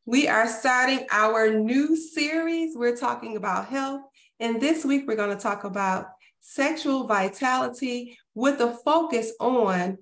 We are starting our new series. We're talking about health. And this week, we're going to talk about sexual vitality with a focus on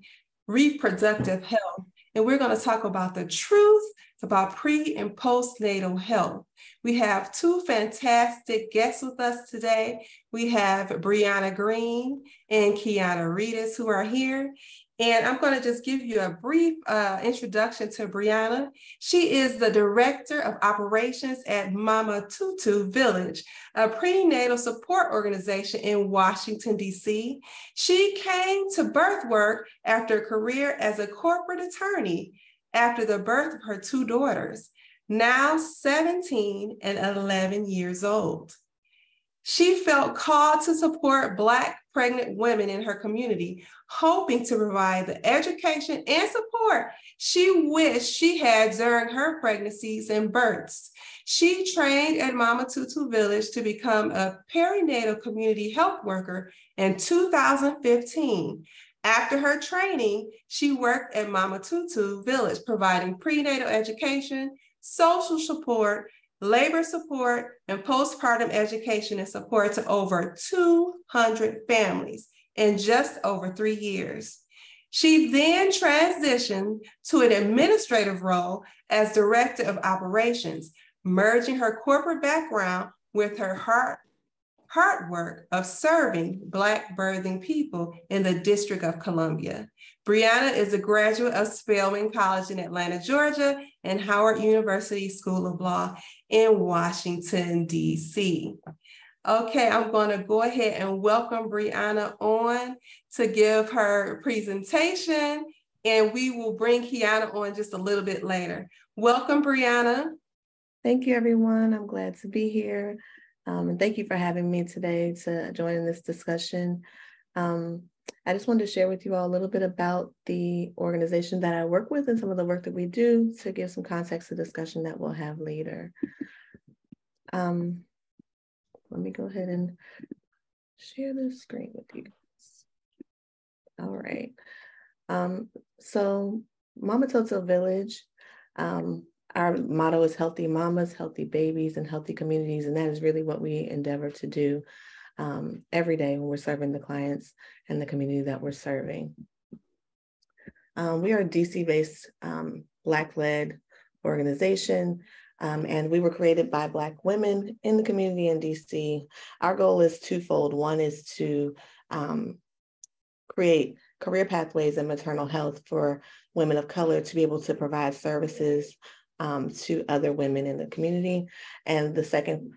reproductive health. And we're going to talk about the truth about pre and postnatal health. We have two fantastic guests with us today. We have Brianna Green and Kiana Reedus who are here. And I'm going to just give you a brief introduction to Brianna. She is the Director of Operations at Mama Tutu Village, a prenatal support organization in Washington, D.C. She came to birth work after a career as a corporate attorney after the birth of her two daughters, now 17 and 11 years old. She felt called to support Black pregnant women in her community, hoping to provide the education and support she wished she had during her pregnancies and births. She trained at Mama Tutu Village to become a perinatal community health worker in 2015. After her training, she worked at Mama Tutu Village, providing prenatal education, social support, labor support, and postpartum education and support to over 200 families in just over 3 years. She then transitioned to an administrative role as Director of Operations, merging her corporate background with her heart work of serving Black birthing people in the District of Columbia. Brianna is a graduate of Spelman College in Atlanta, Georgia, and Howard University School of Law in Washington, D.C. Okay, I'm going to go ahead and welcome Brianna on to give her presentation, and we will bring Kiana on just a little bit later. Welcome, Brianna. Thank you, everyone. I'm glad to be here. And thank you for having me today to join in this discussion. I just wanted to share with you all a little bit about the organization that I work with and some of the work that we do to give some context to discussion that we'll have later. Let me go ahead and share the screen with you guys. All right. So Mama Tutu Village, our motto is healthy mamas, healthy babies, and healthy communities. And that is really what we endeavor to do every day when we're serving the clients and the community that we're serving. We are a DC-based Black-led organization, and we were created by Black women in the community in DC. Our goal is twofold. One is to create career pathways in maternal health for women of color to be able to provide services to other women in the community. And the second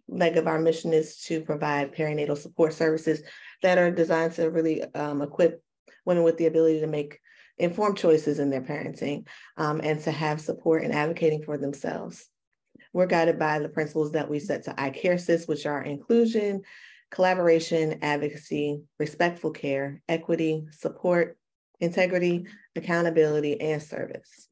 leg of our mission is to provide perinatal support services that are designed to really equip women with the ability to make informed choices in their parenting and to have support in advocating for themselves. We're guided by the principles that we set to ICARESIS, which are inclusion, collaboration, advocacy, respectful care, equity, support, integrity, accountability, and service.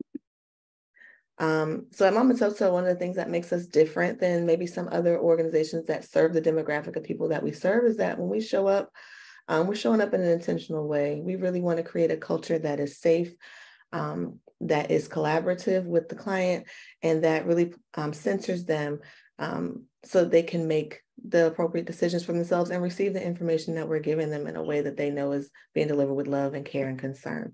So at Mama Tutu, one of the things that makes us different than maybe some other organizations that serve the demographic of people that we serve is that when we show up, we're showing up in an intentional way. We really want to create a culture that is safe, that is collaborative with the client, and that really centers them so they can make the appropriate decisions for themselves and receive the information that we're giving them in a way that they know is being delivered with love and care and concern.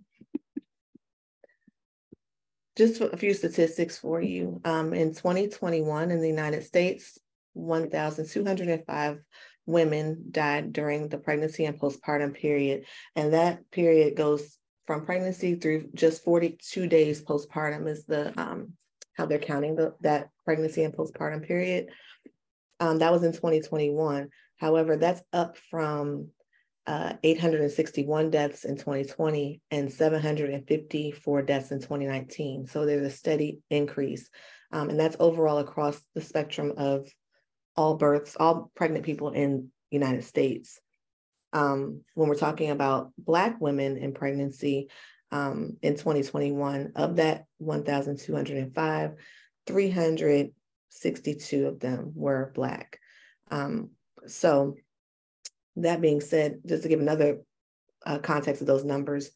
Just a few statistics for you. In 2021 in the United States, 1,205 women died during the pregnancy and postpartum period. And that period goes from pregnancy through just 42 days postpartum is the how they're counting that pregnancy and postpartum period. That was in 2021. However, that's up from 861 deaths in 2020 and 754 deaths in 2019. So there's a steady increase. And that's overall across the spectrum of all births, all pregnant people in the United States. When we're talking about Black women in pregnancy in 2021, of that 1,205, 362 of them were Black. So that being said, just to give another context of those numbers,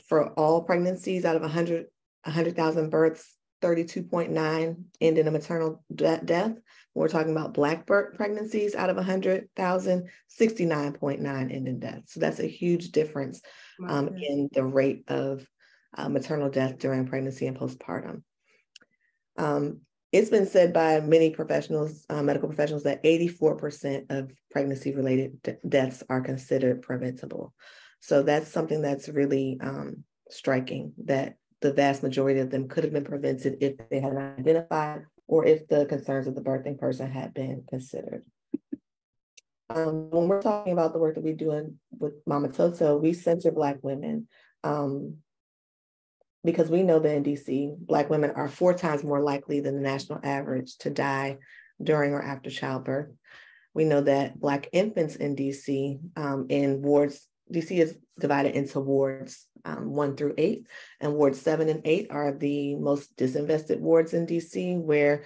for all pregnancies out of 100,000 births, 32.9 end in a maternal death. We're talking about Black pregnancies out of 100,000, 69.9 end in death. So that's a huge difference in the rate of maternal death during pregnancy and postpartum. It's been said by many professionals, medical professionals, that 84% of pregnancy-related deaths are considered preventable. So that's something that's really striking, that the vast majority of them could have been prevented if they had been identified or if the concerns of the birthing person had been considered. When we're talking about the work that we do with Mama Toto, we center Black women because we know that in DC, Black women are 4 times more likely than the national average to die during or after childbirth. We know that Black infants in DC in wards, DC is divided into wards 1 through 8, and wards 7 and 8 are the most disinvested wards in DC, where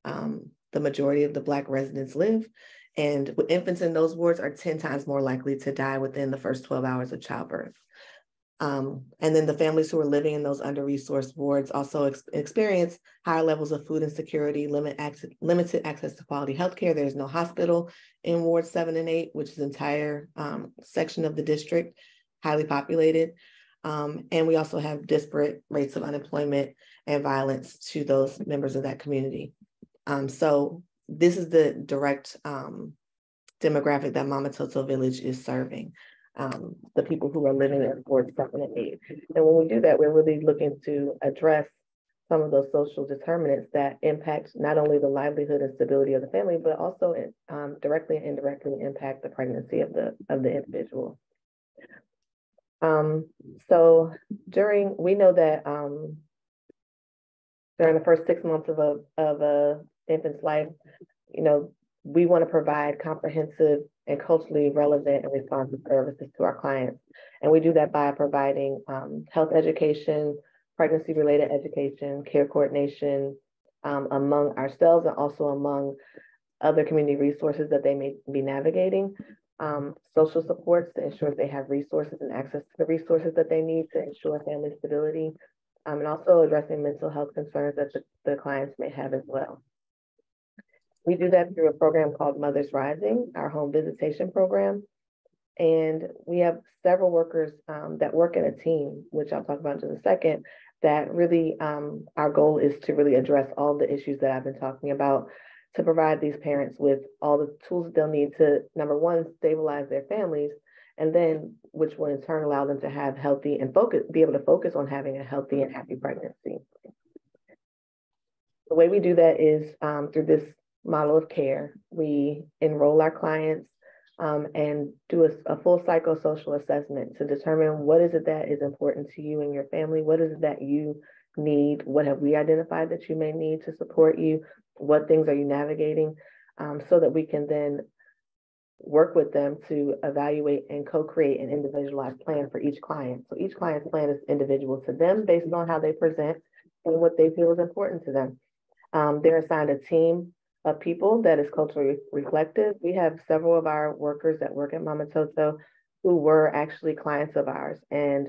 the majority of the Black residents live. And infants in those wards are 10 times more likely to die within the first 12 hours of childbirth. And then the families who are living in those under-resourced wards also experience higher levels of food insecurity, limited access to quality healthcare. There's no hospital in wards 7 and 8, which is an entire section of the district, highly populated. And we also have disparate rates of unemployment and violence to those members of that community. So this is the direct demographic that Mama Toto Village is serving. The people who are living in wards 7 and 8. And when we do that, we're really looking to address some of those social determinants that impact not only the livelihood and stability of the family, but also directly and indirectly impact the pregnancy of the individual. So we know that during the first 6 months of a infant's life, we want to provide comprehensive and culturally relevant and responsive services to our clients. And we do that by providing health education, pregnancy-related education, care coordination among ourselves and also among other community resources that they may be navigating, social supports to ensure they have resources and access to the resources that they need to ensure family stability, and also addressing mental health concerns that the clients may have as well. We do that through a program called Mothers Rising, our home visitation program. And we have several workers that work in a team, which I'll talk about in just a second, that really, our goal is to really address all the issues that I've been talking about, to provide these parents with all the tools that they'll need to, number one, stabilize their families, and then which will in turn allow them to have healthy and be able to focus on having a healthy and happy pregnancy. The way we do that is through this model of care. We enroll our clients and do a full psychosocial assessment to determine what is it that is important to you and your family, what is it that you need, what have we identified that you may need to support you, what things are you navigating, so that we can then work with them to evaluate and co-create an individualized plan for each client. So each client's plan is individual to them based on how they present and what they feel is important to them. They're assigned a team of people that is culturally reflective. We have several of our workers that work at Mama Toto who were actually clients of ours, and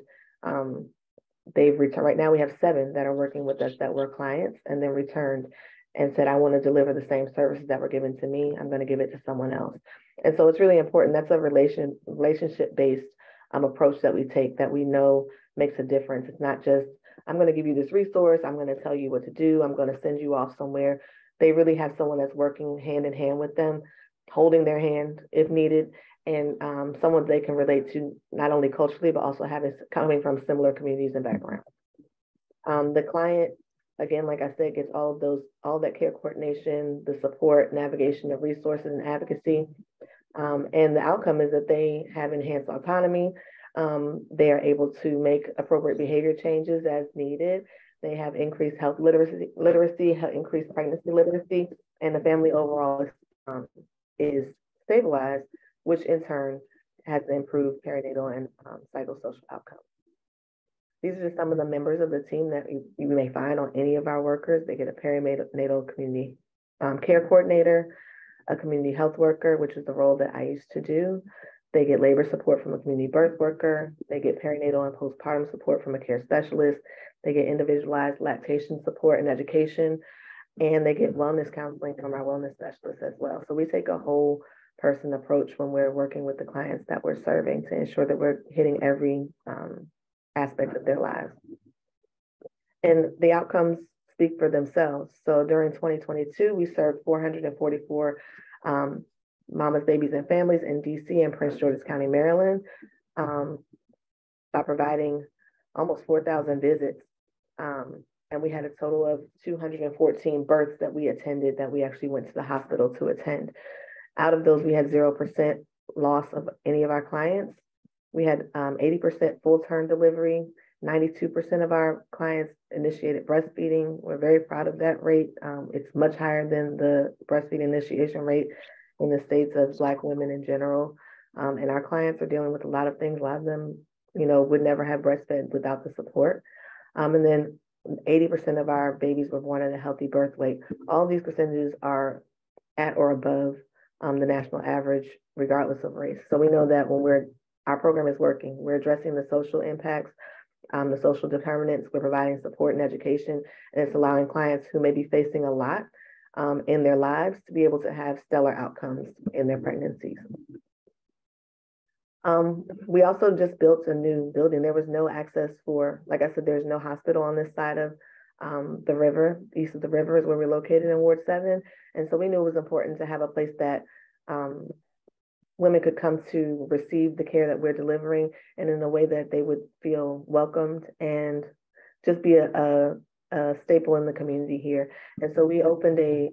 they've returned. Right now we have 7 that are working with us that were clients and then returned and said, I want to deliver the same services that were given to me. I'm going to give it to someone else. And so it's really important. That's a relationship-based approach that we take that we know makes a difference. It's not just, I'm going to give you this resource, I'm going to tell you what to do, I'm going to send you off somewhere. They really have someone that's working hand in hand with them, holding their hand if needed, and someone they can relate to not only culturally, but also coming from similar communities and backgrounds. The client, again, like I said, gets all that care coordination, the support, navigation of resources and advocacy. And the outcome is that they have enhanced autonomy. They are able to make appropriate behavior changes as needed. They have increased health literacy, increased pregnancy literacy, and the family overall is stabilized, which in turn has improved perinatal and psychosocial outcomes. These are just some of the members of the team that you may find on any of our workers. They get a perinatal community care coordinator, a community health worker, which is the role that I used to do, They get labor support from a community birth worker. They get perinatal and postpartum support from a care specialist. They get individualized lactation support and education. And they get wellness counseling from our wellness specialists as well. So we take a whole person approach when we're working with the clients that we're serving to ensure that we're hitting every aspect of their lives. And the outcomes speak for themselves. So during 2022, we served 444 mamas, babies, and families in DC and Prince George's County, Maryland, by providing almost 4,000 visits. And we had a total of 214 births that we attended that we actually went to the hospital to attend. Out of those, we had 0% loss of any of our clients. We had 80% full-term delivery. 92% of our clients initiated breastfeeding. We're very proud of that rate. It's much higher than the breastfeeding initiation rate in the states of Black women in general. And our clients are dealing with a lot of things. A lot of them, would never have breastfed without the support. And then 80% of our babies were born at a healthy birth weight. All of these percentages are at or above the national average, regardless of race. So we know that when our program is working, we're addressing the social impacts, the social determinants, we're providing support and education, and it's allowing clients who may be facing a lot in their lives to be able to have stellar outcomes in their pregnancies. We also just built a new building. There was no access like I said, there's no hospital on this side of the river. East of the river is where we're located in Ward 7. And so we knew it was important to have a place that women could come to receive the care that we're delivering, and in a way that they would feel welcomed and just be a staple in the community here. And so we opened a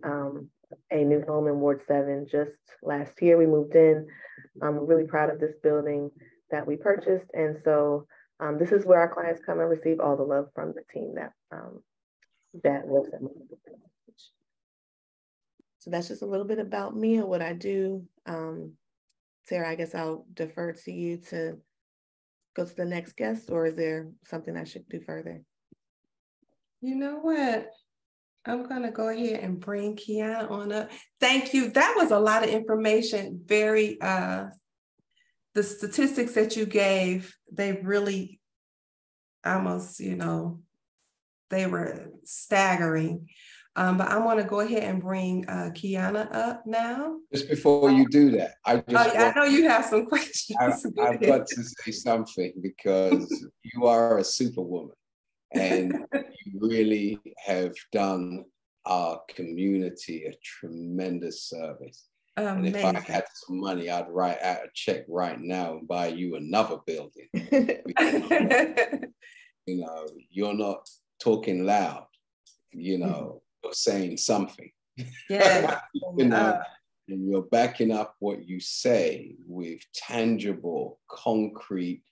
new home in Ward 7 just last year. We moved in. I'm really proud of this building that we purchased. And so this is where our clients come and receive all the love from the team that works at Movement. So that's just a little bit about me and what I do. Sarah, I guess I'll defer to you to go to the next guest, or is there something I should do further? You know what? I'm going to go ahead and bring Kiana on up. Thank you. That was a lot of information. Very, the statistics that you gave, they really almost, they were staggering. But I want to go ahead and bring Kiana up now. Just before you do that, I know you have some questions. I've got to say something, because you are a superwoman. And you really have done our community a tremendous service. Amazing. And if I had some money, I'd write out a check right now and buy you another building. You're not talking loud, you're saying something. Yeah. And you're backing up what you say with tangible, concrete,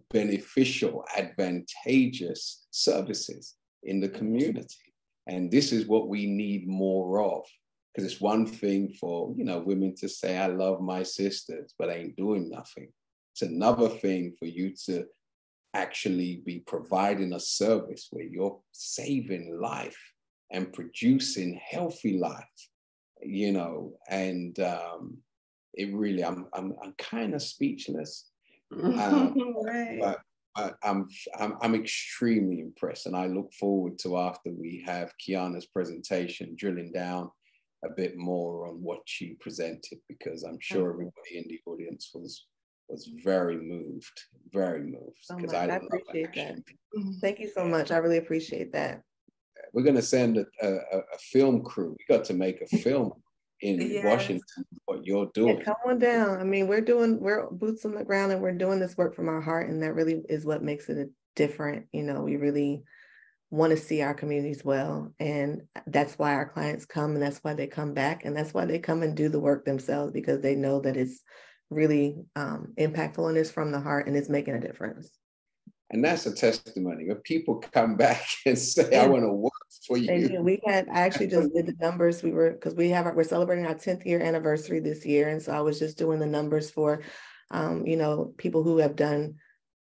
beneficial, advantageous services in the community. And this is what we need more of, because it's one thing for, women to say, I love my sisters, but ain't doing nothing. It's another thing for you to actually be providing a service where you're saving life and producing healthy life, and it really, I'm kind of speechless. Right. But I'm extremely impressed, and I look forward to, after we have Kiana's presentation, drilling down a bit more on what she presented, because I'm sure everybody in the audience was very moved, because I appreciate that. Thank you so much. I really appreciate that. We're going to send a film crew. We got to make a film in Washington, what you're doing. Yeah, come on down. I mean, we're boots on the ground, and we're doing this work from our heart, and that really is what makes it different. We really want to see our communities well, and that's why our clients come, and that's why they come back, and that's why they come and do the work themselves, because they know that it's really impactful, and it's from the heart, and it's making a difference. And that's a testimony. When people come back and say, I want to work for you. I actually just did the numbers. Because we're celebrating our 10th year anniversary this year. And so I was just doing the numbers for, people who have done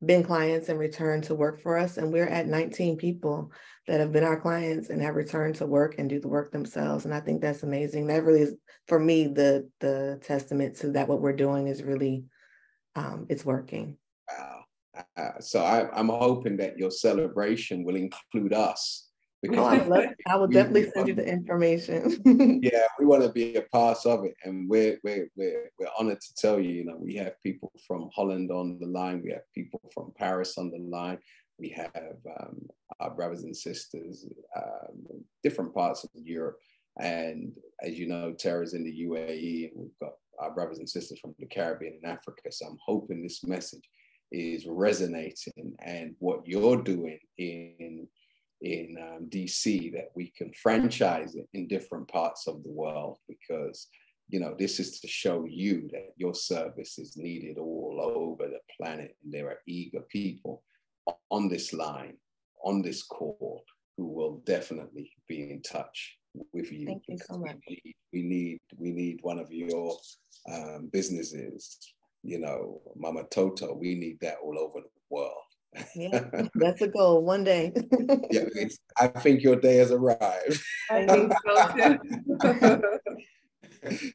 been clients and returned to work for us. And we're at 19 people that have been our clients and have returned to work and do the work themselves. And I think that's amazing. That really is, for me, the testament to that what we're doing is really, it's working. Wow. So I'm hoping that your celebration will include us. Because I will definitely send you the information. Yeah, we want to be a part of it, and we're honored to tell you. You know, we have people from Holland on the line. We have people from Paris on the line. We have our brothers and sisters, different parts of Europe, and as you know, Tara's in the UAE, and we've got our brothers and sisters from the Caribbean and Africa. So I'm hoping this message is resonating, and what you're doing in DC, that we can franchise it in different parts of the world, because you know, this is to show you that your service is needed all over the planet, and there are eager people on this line, on this call, who will definitely be in touch with you. Thank you so much. We need one of your businesses, you know, Mama Toto. We need that all over the world. Yeah, that's a goal one day. Yeah, I think your day has arrived. I think so too.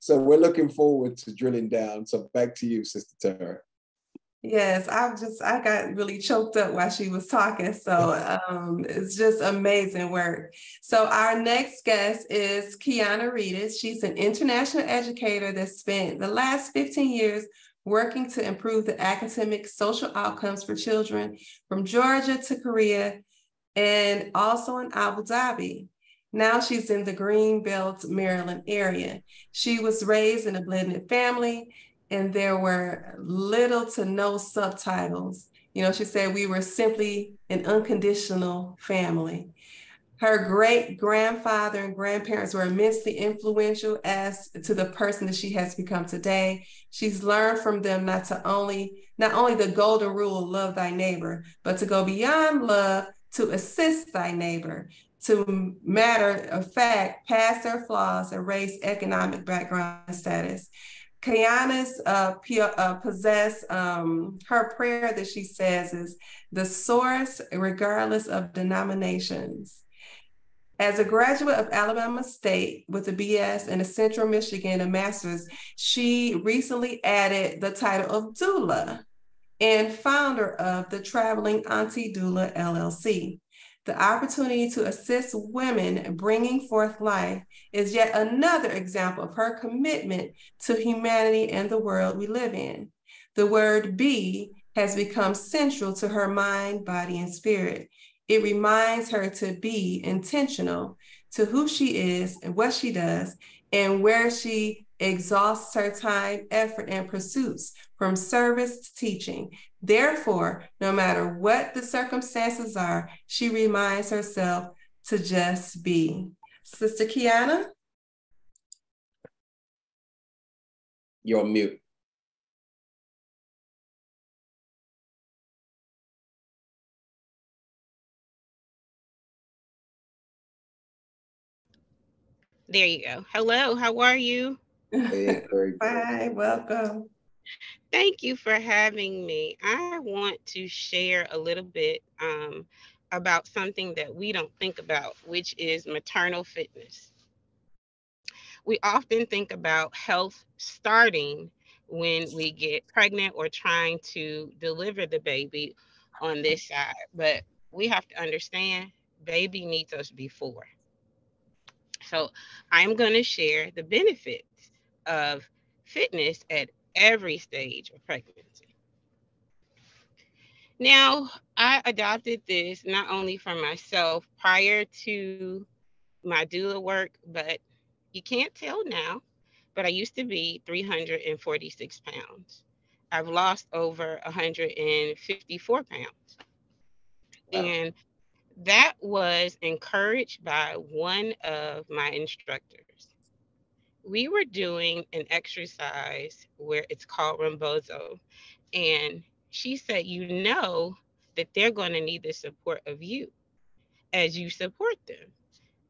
So we're looking forward to drilling down. So back to you, Sister Tara. Yes, I got really choked up while she was talking. So it's just amazing work. So our next guest is Kiana Reedus. She's an international educator that spent the last 15 years working to improve the academic social outcomes for children from Georgia to Korea and also in Abu Dhabi. Now she's in the Greenbelt, Maryland area. She was raised in a blended family, and there were little to no subtitles. You know, she said we were simply an unconditional family. Her great grandfather and grandparents were immensely influential as to the person that she has become today. She's learned from them not only the golden rule, love thy neighbor, but to go beyond love to assist thy neighbor, to matter of fact, past their flaws and race, economic background, and status. Kiana's possess her prayer that she says is the source, regardless of denominations. As a graduate of Alabama State with a BS and a Central Michigan, a master's, she recently added the title of doula and founder of the Traveling Auntie Doula LLC. The opportunity to assist women bringing forth life is yet another example of her commitment to humanity and the world we live in. The word be has become central to her mind, body, and spirit. It reminds her to be intentional to who she is and what she does and where she exhausts her time, effort, and pursuits from service to teaching. Therefore, no matter what the circumstances are, she reminds herself to just be. Sister Kiana? You're on mute. There you go. Hello, how are you? Hey, very good. Bye, welcome. Thank you for having me. I want to share a little bit about something that we don't think about, which is maternal fitness. We often think about health starting when we get pregnant or trying to deliver the baby on this side, but we have to understand baby needs us before. So I'm going to share the benefits of fitness at every stage of pregnancy. Now, I adopted this not only for myself prior to my doula work, but you can't tell now, but I used to be 346 pounds. I've lost over 154 pounds. Wow. And that was encouraged by one of my instructors. We were doing an exercise where it's called Rembozo. And she said, you know that they're going to need the support of you as you support them.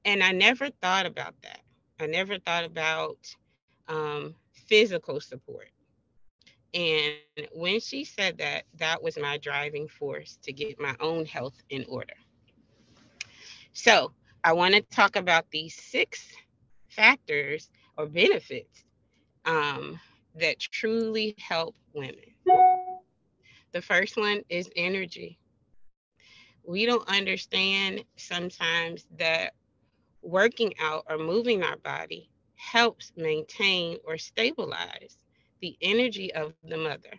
And I never thought about that. I never thought about physical support. And when she said that, that was my driving force to get my own health in order. So I want to talk about these 6 factors or benefits that truly help women. The first one is energy. We don't understand sometimes that working out or moving our body helps maintain or stabilize the energy of the mother.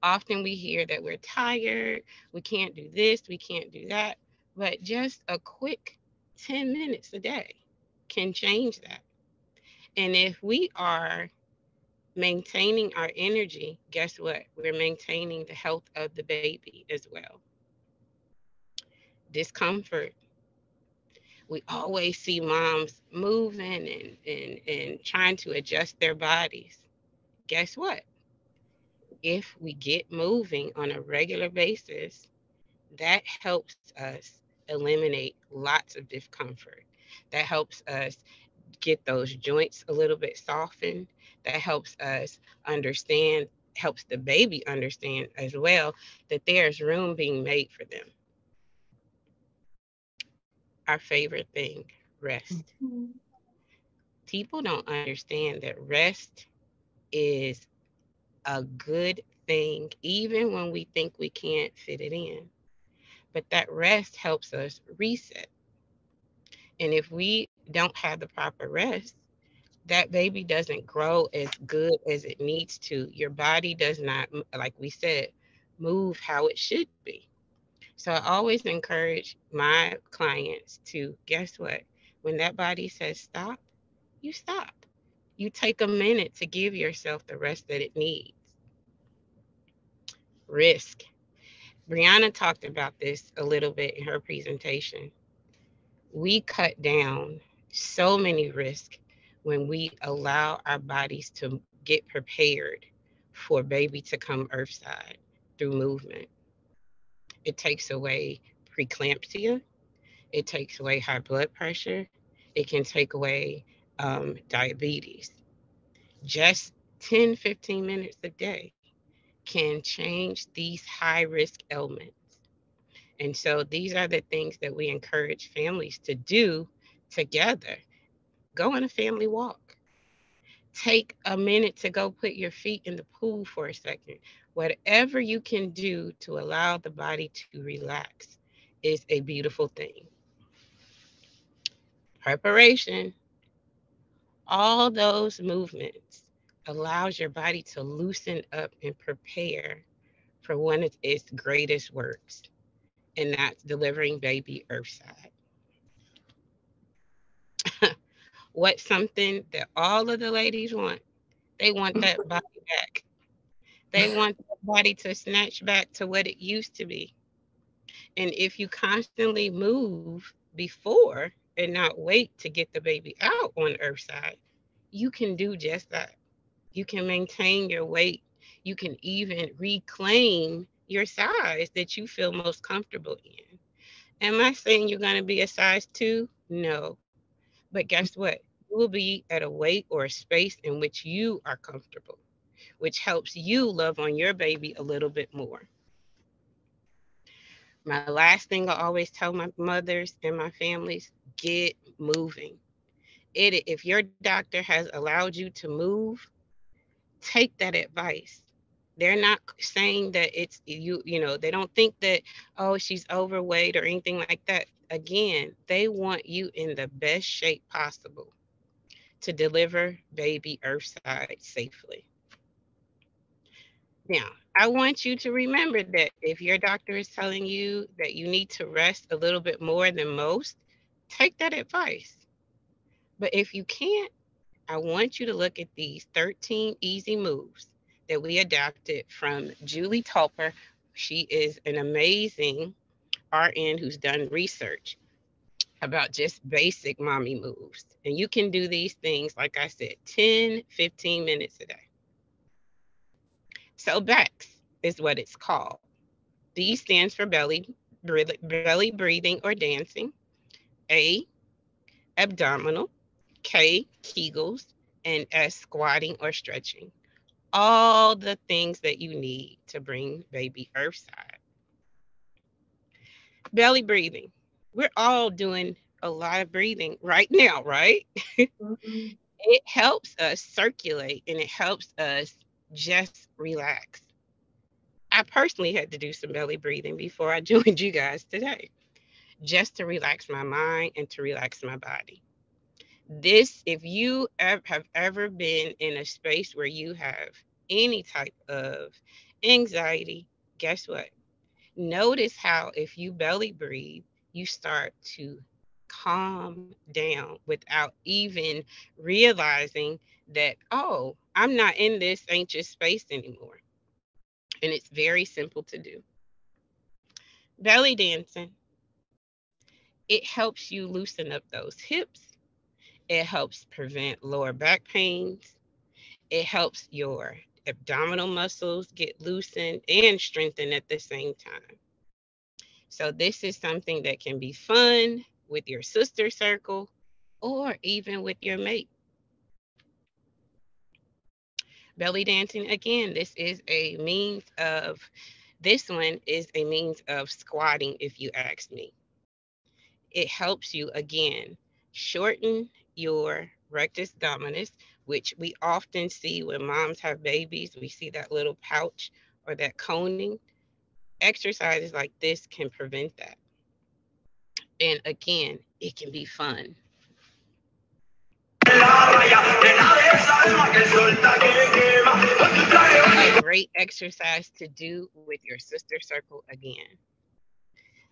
Often we hear that we're tired, we can't do this, we can't do that, but just a quick 10 minutes a day can change that. And if we are maintaining our energy, guess what? We're maintaining the health of the baby as well. Discomfort. We always see moms moving and trying to adjust their bodies. Guess what? If we get moving on a regular basis, that helps us eliminate lots of discomfort. That helps us get those joints a little bit softened. That helps us understand, helps the baby understand as well that there's room being made for them. Our favorite thing, rest. People don't understand that rest is a good thing, even when we think we can't fit it in. But that rest helps us reset. And if we don't have the proper rest, that baby doesn't grow as good as it needs to. Your body does not, like we said, move how it should be. So I always encourage my clients to guess what? When that body says stop, you stop. You take a minute to give yourself the rest that it needs. Risk. Brianna talked about this a little bit in her presentation. We cut down so many risks when we allow our bodies to get prepared for baby to come earthside through movement. It takes away preeclampsia. It takes away high blood pressure. It can take away diabetes. Just 10, 15 minutes a day can change these high risk ailments. And so these are the things that we encourage families to do together. Go on a family walk. Take a minute to go put your feet in the pool for a second. Whatever you can do to allow the body to relax is a beautiful thing. Preparation, all those movements allows your body to loosen up and prepare for one of its greatest works, and that's delivering baby earthside. What's something that all of the ladies want? They want that body back. They want the body to snatch back to what it used to be. And if you constantly move before and not wait to get the baby out on earthside, you can do just that. You can maintain your weight. You can even reclaim your size that you feel most comfortable in. Am I saying you're going to be a size 2? No. But guess what? You will be at a weight or a space in which you are comfortable, which helps you love on your baby a little bit more. My last thing I always tell my mothers and my families, get moving. If your doctor has allowed you to move, take that advice. They're not saying that it's they don't think that, oh, she's overweight or anything like that. Again, they want you in the best shape possible to deliver baby earthside safely. Now, I want you to remember that if your doctor is telling you that you need to rest a little bit more than most, take that advice. But if you can't, I want you to look at these 13 easy moves that we adapted from Julie Tolper. She is an amazing RN who's done research about just basic mommy moves. And you can do these things, like I said, 10, 15 minutes a day. So BEX is what it's called. B stands for belly breathing or dancing. A, abdominal. K, Kegels. And S, squatting or stretching. all the things that you need to bring baby earthside. Belly breathing. We're all doing a lot of breathing right now, right? Mhm. It helps us circulate and it helps us just relax. I personally had to do some belly breathing before I joined you guys today, just to relax my mind and to relax my body. This, if you have ever been in a space where you have any type of anxiety, guess what? Notice how if you belly breathe, you start to calm down without even realizing that, oh, I'm not in this anxious space anymore. And it's very simple to do. Belly dancing, it helps you loosen up those hips. It helps prevent lower back pains. It helps your abdominal muscles get loosened and strengthened at the same time. So this is something that can be fun with your sister circle or even with your mate. Belly dancing, again, this one is a means of squatting, if you ask me. It helps you, again, shorten your rectus abdominis, which we often see when moms have babies. We see that little pouch or that coning. Exercises like this can prevent that. And again, it can be fun. A great exercise to do with your sister circle again.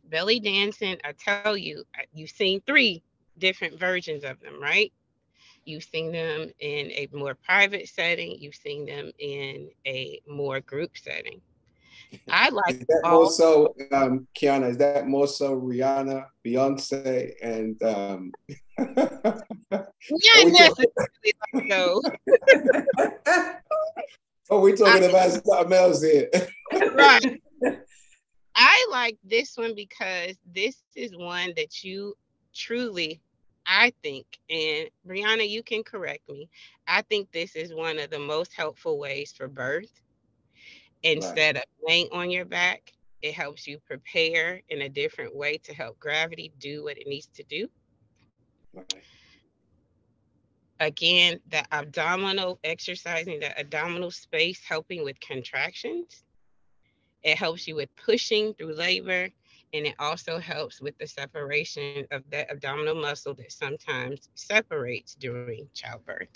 Belly dancing, I tell you, you've seen 3 different versions of them, right? You've seen them in a more private setting, you've seen them in a more group setting. I like Is that more all. so, Kiana, is that more so Rihanna, Beyonce, and are Not we talking, necessarily like those. are we I, talking about something else here? right. I like this one because this is one that you truly, I think, and Brianna, you can correct me. I think this is one of the most helpful ways for birth. Right, Instead of laying on your back, it helps you prepare in a different way to help gravity do what it needs to do. right. Again, the abdominal exercising, the abdominal space, helping with contractions. It helps you with pushing through labor, and it also helps with the separation of that abdominal muscle that sometimes separates during childbirth.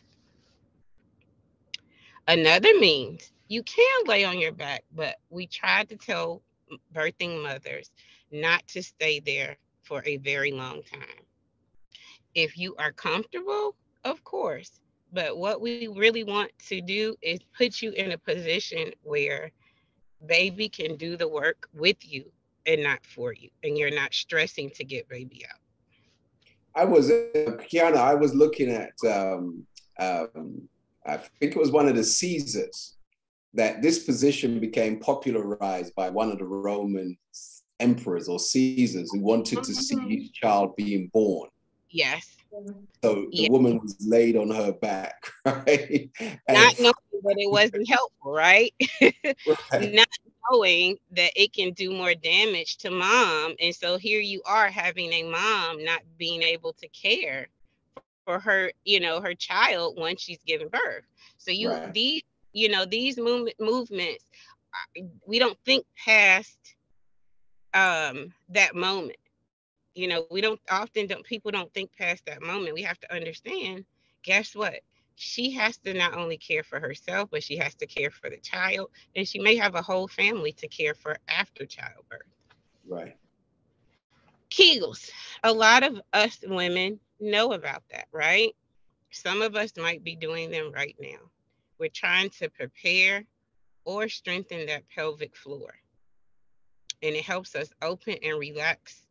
Another means you can lay on your back, but we try to tell birthing mothers not to stay there for a very long time. If you are comfortable, of course, but what we really want to do is put you in a position where baby can do the work with you and not for you, and you're not stressing to get baby out. I was, Kiana, I was looking at, I think it was one of the Caesars, that this position became popularized by one of the Roman emperors or Caesars who wanted to see Mhm. his child being born. Yes. So the Yeah. woman was laid on her back, right? And Not knowing that it wasn't helpful, right? right, Not knowing that it can do more damage to mom. And so here you are having a mom not being able to care for her, her child once she's given birth. So right. these movements, we don't think past that moment. We don't often don't people don't think past that moment. We have to understand, guess what? She has to not only care for herself, but she has to care for the child, and she may have a whole family to care for after childbirth. Right. Kegels. A lot of us women know about that, right? Some of us might be doing them right now. We're trying to prepare or strengthen that pelvic floor, and it helps us open and relax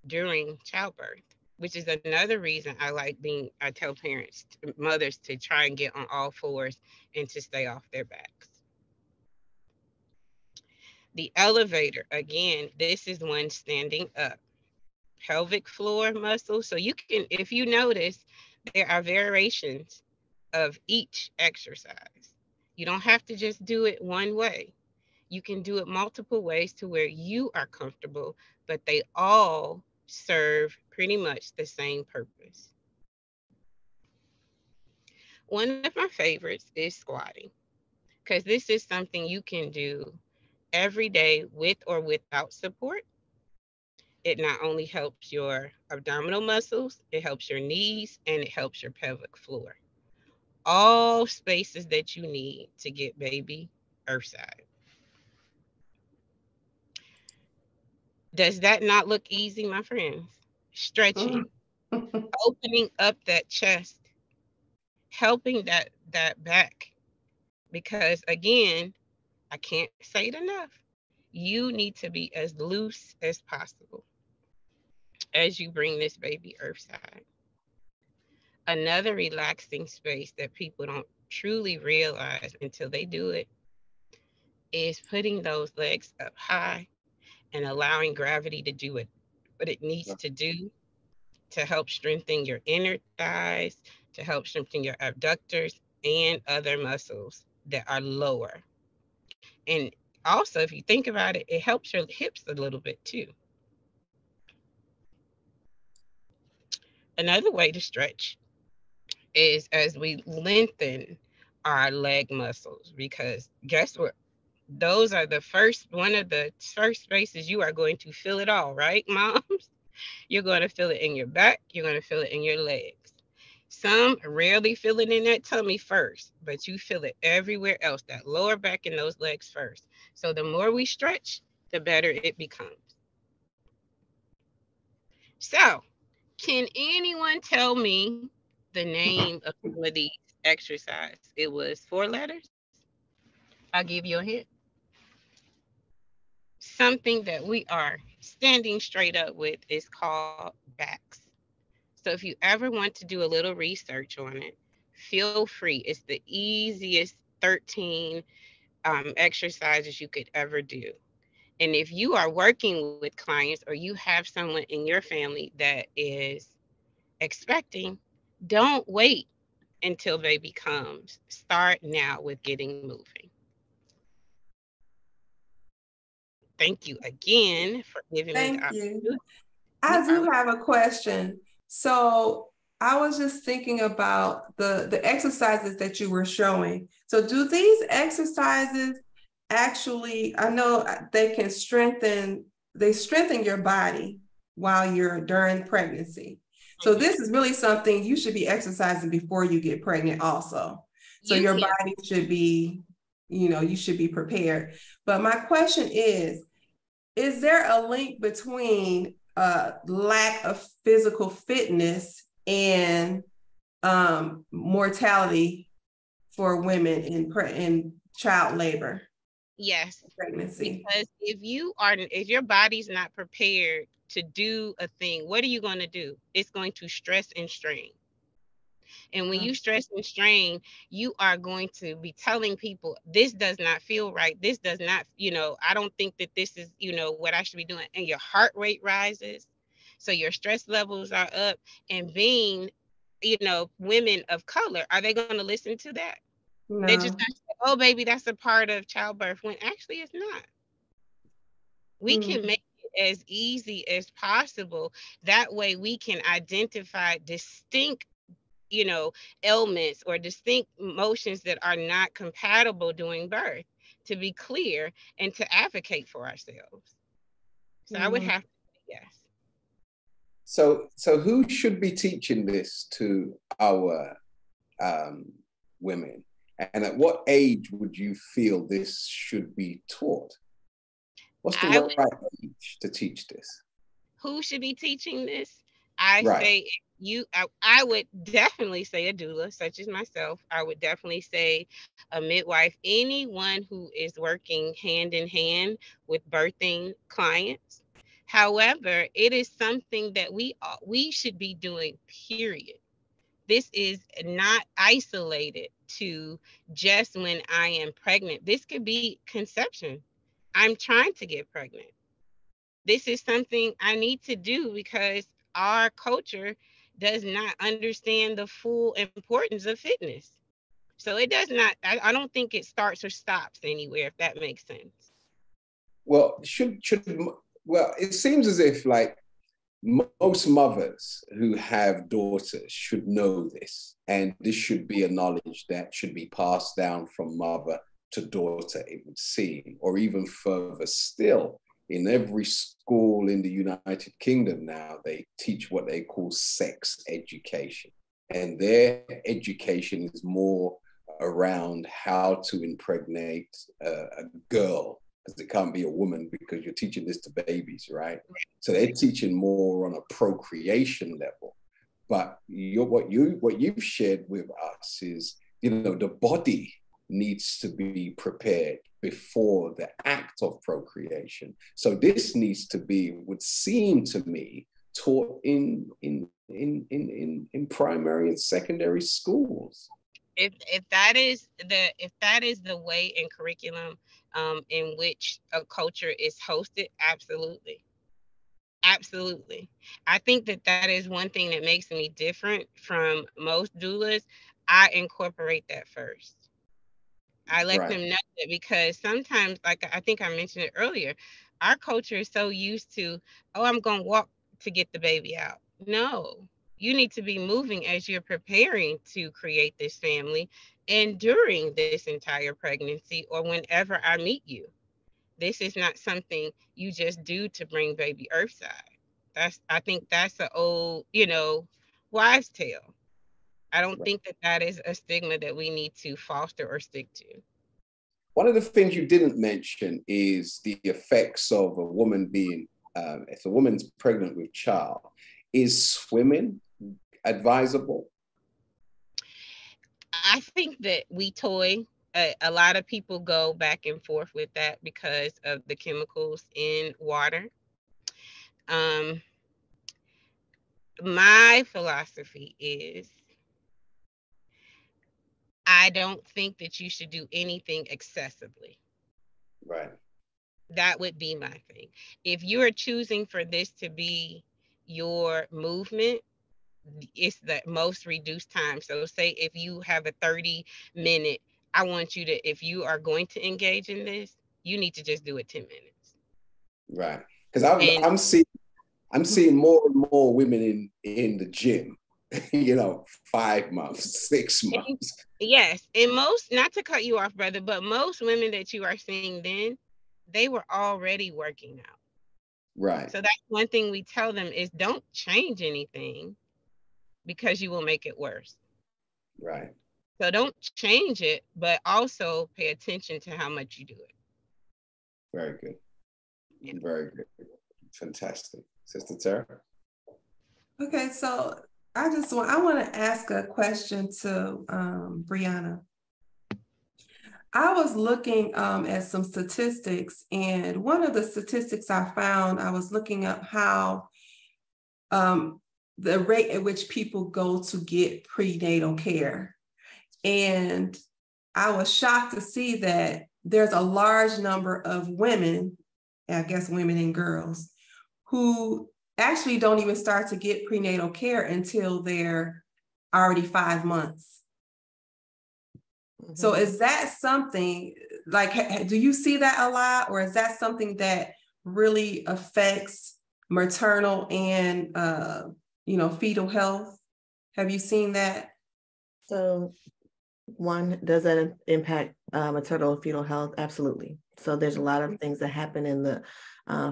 during childbirth, which is another reason I tell parents, mothers, to try and get on all fours and to stay off their backs. The elevator, again, this is one standing up. Pelvic floor muscles. So you can, if you notice, there are variations of each exercise. You don't have to just do it one way. You can do it multiple ways to where you are comfortable, but they all serve pretty much the same purpose. One of my favorites is squatting, because this is something you can do every day with or without support. It not only helps your abdominal muscles, it helps your knees, and it helps your pelvic floor. All spaces that you need to get baby earthside. Does that not look easy, my friends? Stretching, opening up that chest, helping that back. Because again, I can't say it enough. You need to be as loose as possible as you bring this baby earthside. Another relaxing space that people don't truly realize until they do it is putting those legs up high and allowing gravity to do what it needs to do to help strengthen your inner thighs, to help strengthen your abductors and other muscles that are lower. And also, if you think about it, it helps your hips a little bit too. Another way to stretch is as we lengthen our leg muscles, because guess what? Those are the first, one of the first spaces you are going to feel it all, right, moms? You're going to feel it in your back. You're going to feel it in your legs. Some rarely feel it in that tummy first, but you feel it everywhere else, that lower back and those legs first. So the more we stretch, the better it becomes. So, can anyone tell me the name of some of these exercises? It was 4 letters. I'll give you a hint. Something that we are standing straight up with is called backs. So if you ever want to do a little research on it, feel free. It's the easiest 13 exercises you could ever do. And if you are working with clients or you have someone in your family that is expecting, don't wait until baby comes. Start now with getting moving. Thank you again for giving me the Thank you. opportunity. You I are do have a question. So I was just thinking about the exercises that you were showing. So do these exercises actually, I know they can strengthen your body while you're during pregnancy. So this is really something you should be exercising before you get pregnant also. So you your can. body should be, you should be prepared. But my question is there a link between lack of physical fitness and mortality for women in child labor, Yes, pregnancy? because if your body's not prepared to do a thing, what are you going to do? It's going to stress and strain. And when you stress and strain, you are going to be telling people, this does not feel right. This does not, I don't think that this is, what I should be doing. And your heart rate rises. So your stress levels are up. And being, women of color, are they going to listen to that? They just No. going to say, oh, baby, that's a part of childbirth, when actually it's not. We can make it as easy as possible. That way we can identify distinct ailments or distinct emotions that are not compatible during birth, to be clear and to advocate for ourselves. So I would have to say yes. So who should be teaching this to our women? And at what age would you feel this should be taught? What's the right age to teach this? Who should be teaching this? I Right. say I would definitely say a doula, such as myself. I would definitely say a midwife, anyone who is working hand in hand with birthing clients. However, it is something that we should be doing, period. This is not isolated to just when I am pregnant. This could be conception. I'm trying to get pregnant. This is something I need to do because our culture does not understand the full importance of fitness. So it does not, I don't think it starts or stops anywhere, if that makes sense. Well, well, it seems as if like most mothers who have daughters should know this, and this should be a knowledge that should be passed down from mother to daughter, it would seem, or even further still. In every school in the United Kingdom now, they teach what they call sex education. And their education is more around how to impregnate a girl, because it can't be a woman because you're teaching this to babies, right? So they're teaching more on a procreation level. But what you've shared with us is, the body needs to be prepared before the act of procreation. So this needs to be, would seem to me, taught in primary and secondary schools. If that is the way in curriculum in which a culture is hosted, absolutely. Absolutely. I think that that is one thing that makes me different from most doulas. I incorporate that first. I let Right. them know that, because sometimes, like I think I mentioned it earlier, our culture is so used to, oh, I'm going to walk to get the baby out. No, you need to be moving as you're preparing to create this family and during this entire pregnancy or whenever I meet you. This is not something you just do to bring baby earthside. I think that's an old, wives' tale. I don't Right. think that that is a stigma that we need to foster or stick to. One of the things you didn't mention is the effects of a woman being, if a woman's pregnant with child, is swimming advisable? I think that we toy. A lot of people go back and forth with that because of the chemicals in water. Um, my philosophy is I don't think that you should do anything excessively. Right. That would be my thing. If you are choosing for this to be your movement, it's the most reduced time. So say if you have a 30-minute, I want you to, if you are going to engage in this, you need to just do it 10 minutes. Right. Because I'm And I'm seeing I'm seeing more and more women in the gym, 5 months, 6 months. yes, and most, not to cut you off, brother, but most women that you are seeing then, they were already working out. Right. So that's one thing we tell them is don't change anything because you will make it worse. Right. So don't change it, but also pay attention to how much you do it. Very good. Yeah. Very good. Fantastic. Sister Tara? Okay, so I want to ask a question to Brianna. I was looking at some statistics, and one of the statistics I found, I was looking up how the rate at which people go to get prenatal care. And I was shocked to see that there's a large number of women, I guess women and girls, who actually don't even start to get prenatal care until they're already 5 months. So is that something, like, do you see that a lot, or is that something that really affects maternal and, fetal health? Have you seen that? So one, does that impact maternal and fetal health? Absolutely. So there's a lot of things that happen in the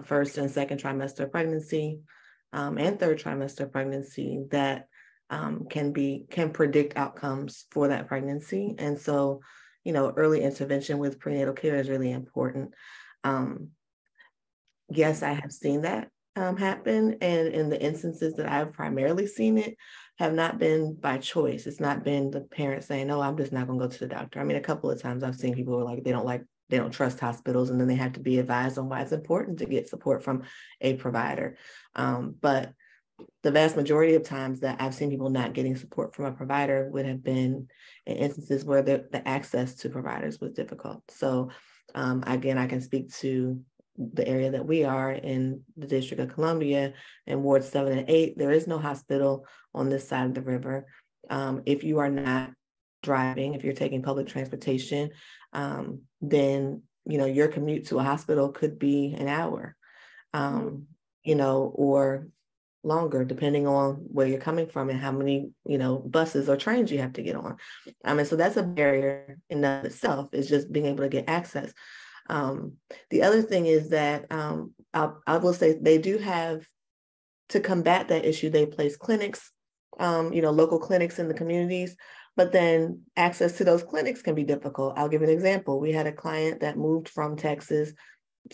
first and second trimester of pregnancy and third trimester of pregnancy that can predict outcomes for that pregnancy. And so, early intervention with prenatal care is really important. Yes, I have seen that happen. And in the instances that I've primarily seen it, have not been by choice. It's not been the parent saying, no, I'm just not going to go to the doctor. I mean, a couple of times I've seen people who are like, they don't trust hospitals, and then they have to be advised on why it's important to get support from a provider. But the vast majority of times that I've seen people not getting support from a provider would have been in instances where the access to providers was difficult. So again, I can speak to the area that we are in, the District of Columbia, in Ward 7 and 8. There is no hospital on this side of the river. If you are not driving, if you're taking public transportation, then, your commute to a hospital could be an hour, or longer, depending on where you're coming from and how many, buses or trains you have to get on. And so that's a barrier in of itself, is just being able to get access. The other thing is that I will say they do have, to combat that issue, they place clinics, local clinics in the communities, but then access to those clinics can be difficult. I'll give an example. We had a client that moved from Texas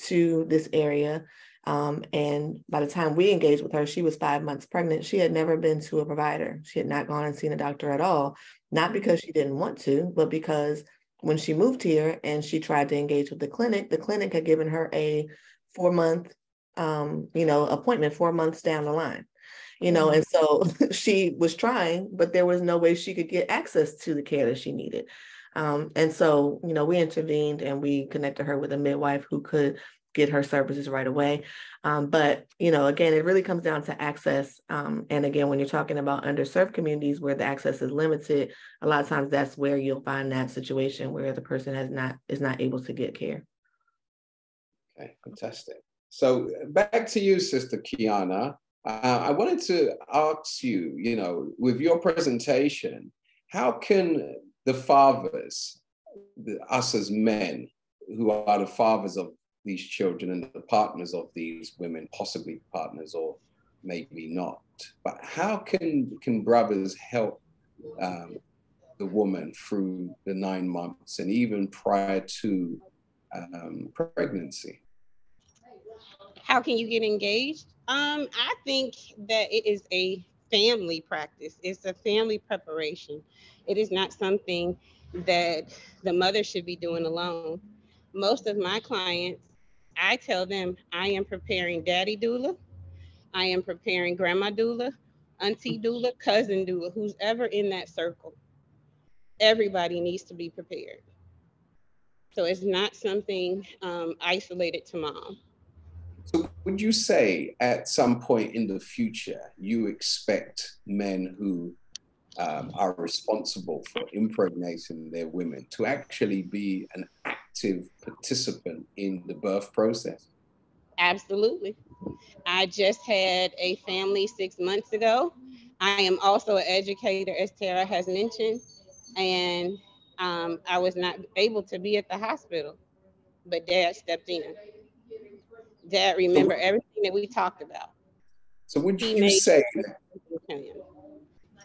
to this area. And by the time we engaged with her, she was 5 months pregnant. She had never been to a provider. She had not gone and seen a doctor at all, not because she didn't want to, but because when she moved here and she tried to engage with the clinic had given her a 4-month, appointment 4 months down the line, and so she was trying, but there was no way she could get access to the care that she needed. And so, we intervened and we connected her with a midwife who could get her services right away. But, again, it really comes down to access. And again, when you're talking about underserved communities where the access is limited, a lot of times that's where you'll find that situation where the person is not able to get care. Okay, fantastic. So back to you, Sister Kiana. I wanted to ask you, with your presentation, how can the fathers, us as men, who are the fathers of these children and the partners of these women, possibly partners or maybe not, but how can brothers help the woman through the 9 months and even prior to pregnancy? How can you get engaged? I think that it is a family practice. It's a family preparation. It is not something that the mother should be doing alone. Most of my clients, I tell them I am preparing daddy doula, I am preparing grandma doula, auntie doula, cousin doula, who's ever in that circle. Everybody needs to be prepared. So it's not something isolated to mom. So would you say at some point in the future, you expect men who are responsible for impregnating their women to actually be an active participant in the birth process? Absolutely. I just had a family 6 months ago. I am also an educator, as Tara has mentioned, and I was not able to be at the hospital, but Dad stepped in. Dad remembered everything that we talked about. So would He you made say, sure.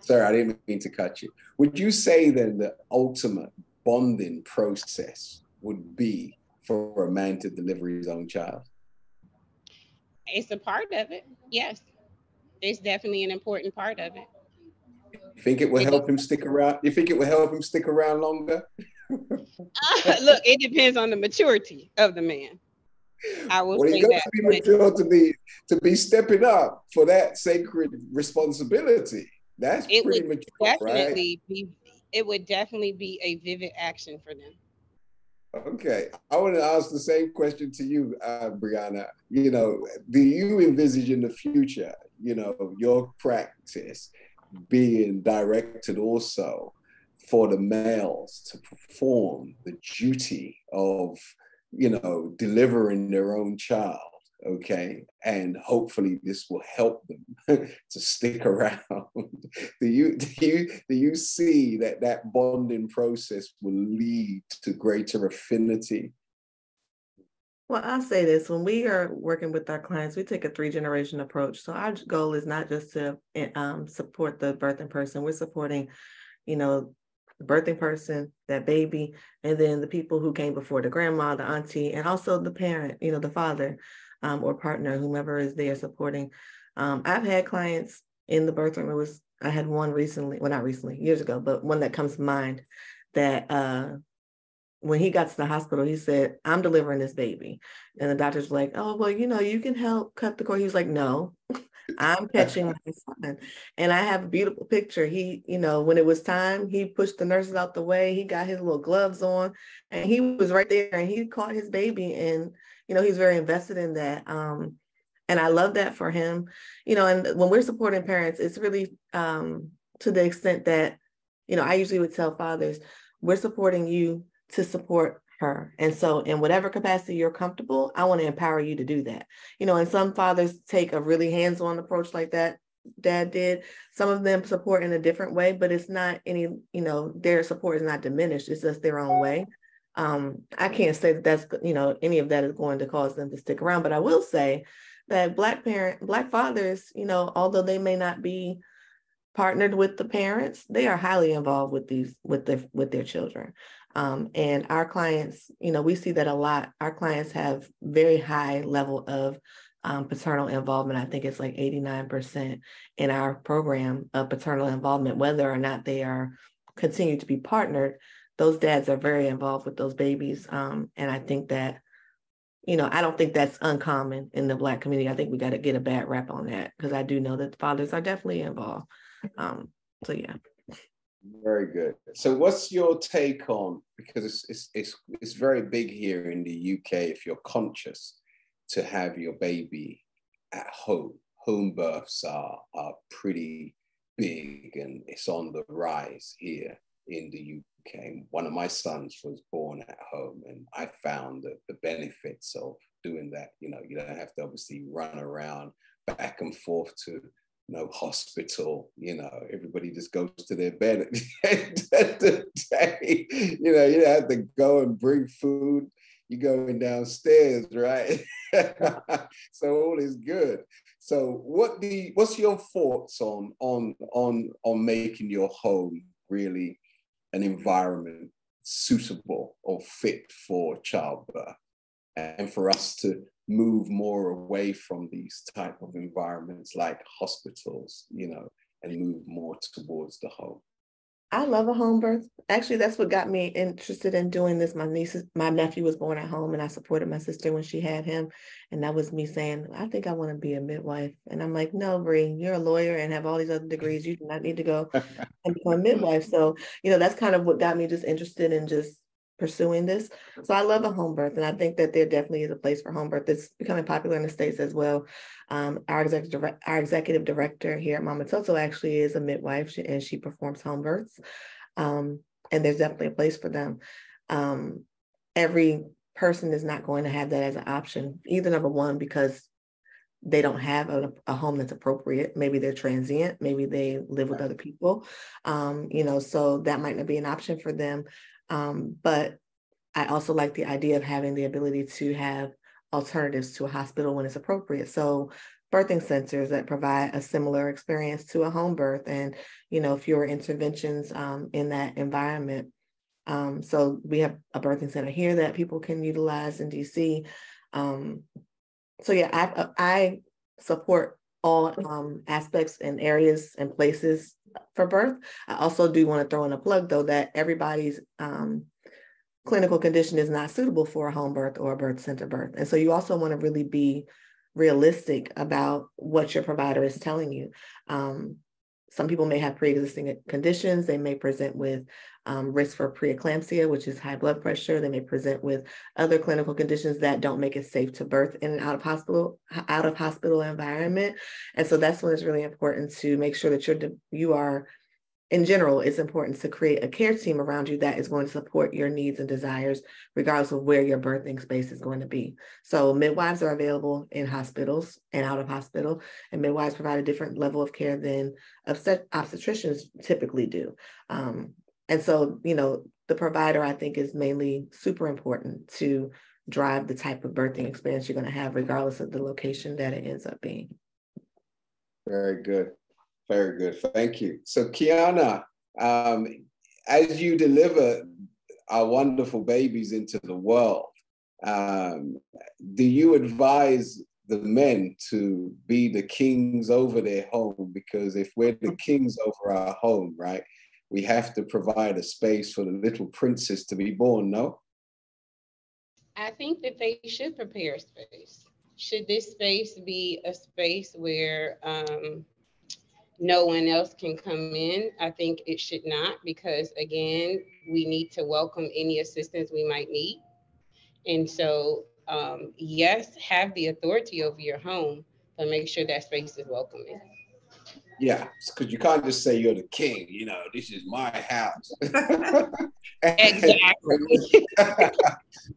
sorry, I didn't mean to cut you. Would you say then the ultimate bonding process would be for a man to deliver his own child? It's a part of it. Yes, it's definitely an important part of it. You think it will help him stick around? You think it will help him stick around longer? Look, it depends on the maturity of the man. I will well, say you got that. to be mature to be stepping up for that sacred responsibility. That's It pretty would mature, right? it would definitely be a vivid action for them. Okay, I want to ask the same question to you, Brianna. Do you envisage in the future, your practice being directed also for the males to perform the duty of, delivering their own child? Okay, and hopefully this will help them to stick around. do you see that bonding process will lead to greater affinity? Well, I'll say this, when we are working with our clients, we take a 3-generation approach. So our goal is not just to support the birthing person. We're supporting, the birthing person, that baby, and then the people who came before, the grandma, the auntie, and also the parent, the father or partner, whomever is there supporting. I've had clients in the birth room. I had one recently, well, not recently, years ago, but one that comes to mind that when he got to the hospital, he said, "I'm delivering this baby." And the doctor's like, "Oh, well, you can help cut the cord." He was like, "No, I'm catching my son." And I have a beautiful picture. He, when it was time, he pushed the nurses out the way. He got his little gloves on and he was right there and he caught his baby. And, he's very invested in that. And I love that for him, and when we're supporting parents, it's really to the extent that I usually would tell fathers, we're supporting you to support her. And so in whatever capacity you're comfortable, I want to empower you to do that. And some fathers take a really hands-on approach like that dad did. Some of them support in a different way, but it's not any, their support is not diminished. It's just their own way. I can't say that that's, any of that is going to cause them to stick around, but I will say that Black fathers, although they may not be partnered with the parents, they are highly involved with their children. And our clients, we see that a lot. Our clients have very high level of paternal involvement. I think it's like 89% in our program of paternal involvement, whether or not they are continue to be partnered. Those dads are very involved with those babies. And I think that, I don't think that's uncommon in the Black community. I think we got to get a bad rap on that, because I do know that fathers are definitely involved. So yeah. Very good. So what's your take on, because it's very big here in the UK, if you're conscious to have your baby at home. Home births are pretty big, and it's on the rise here in the UK. One of my sons was born at home, and I found that the benefits of doing that, you don't have to obviously run around back and forth to hospital, everybody just goes to their bed at the end of the day. You have to go and bring food. You're going downstairs, right? So all is good. So what's your thoughts on making your home really an environment suitable or fit for childbirth, and for us to move more away from these type of environments like hospitals, and move more towards the home? I love a home birth. Actually, that's what got me interested in doing this. My nephew was born at home, and I supported my sister when she had him. And that was me saying, I think I want to be a midwife. And I'm like, no, Bree, you're a lawyer and have all these other degrees. You do not need to go and become a midwife. So, that's kind of what got me just interested in just pursuing this. So I love a home birth, and I think that there definitely is a place for home birth. It's becoming popular in the States as well. Our executive director here at Mama Toto actually is a midwife, and she performs home births. And there's definitely a place for them. Every person is not going to have that as an option, either, number one, because they don't have a home that's appropriate. Maybe they're transient, maybe they live with other people, so that might not be an option for them. But I also like the idea of having the ability to have alternatives to a hospital when it's appropriate. So birthing centers that provide a similar experience to a home birth, and, fewer interventions in that environment. So we have a birthing center here that people can utilize in DC. So yeah, I support all aspects and areas and places for birth. I also do want to throw in a plug, though, that everybody's clinical condition is not suitable for a home birth or a birth center birth. And so you also want to really be realistic about what your provider is telling you. Some people may have pre-existing conditions. They may present with risk for preeclampsia, which is high blood pressure. They may present with other clinical conditions that don't make it safe to birth in an out of hospital environment. And so that's when it's really important to make sure that you are, in general, it's important to create a care team around you that is going to support your needs and desires, regardless of where your birthing space is going to be. So midwives are available in hospitals and out of hospital, and midwives provide a different level of care than obstetricians typically do. And so, the provider, I think, is mainly super important to drive the type of birthing experience you're going to have, regardless of the location that it ends up being. Very good. Very good. Thank you. So Kiana, as you deliver our wonderful babies into the world, do you advise the men to be the kings over their home? Because if we're the kings over our home, right, we have to provide a space for the little princess to be born, no? I think that they should prepare space. Should this space be a space where no one else can come in? I think it should not, because again, we need to welcome any assistance we might need. And so, yes, have the authority over your home, but make sure that space is welcoming. Yeah, because you can't just say you're the king, you know, this is my house. and, Exactly.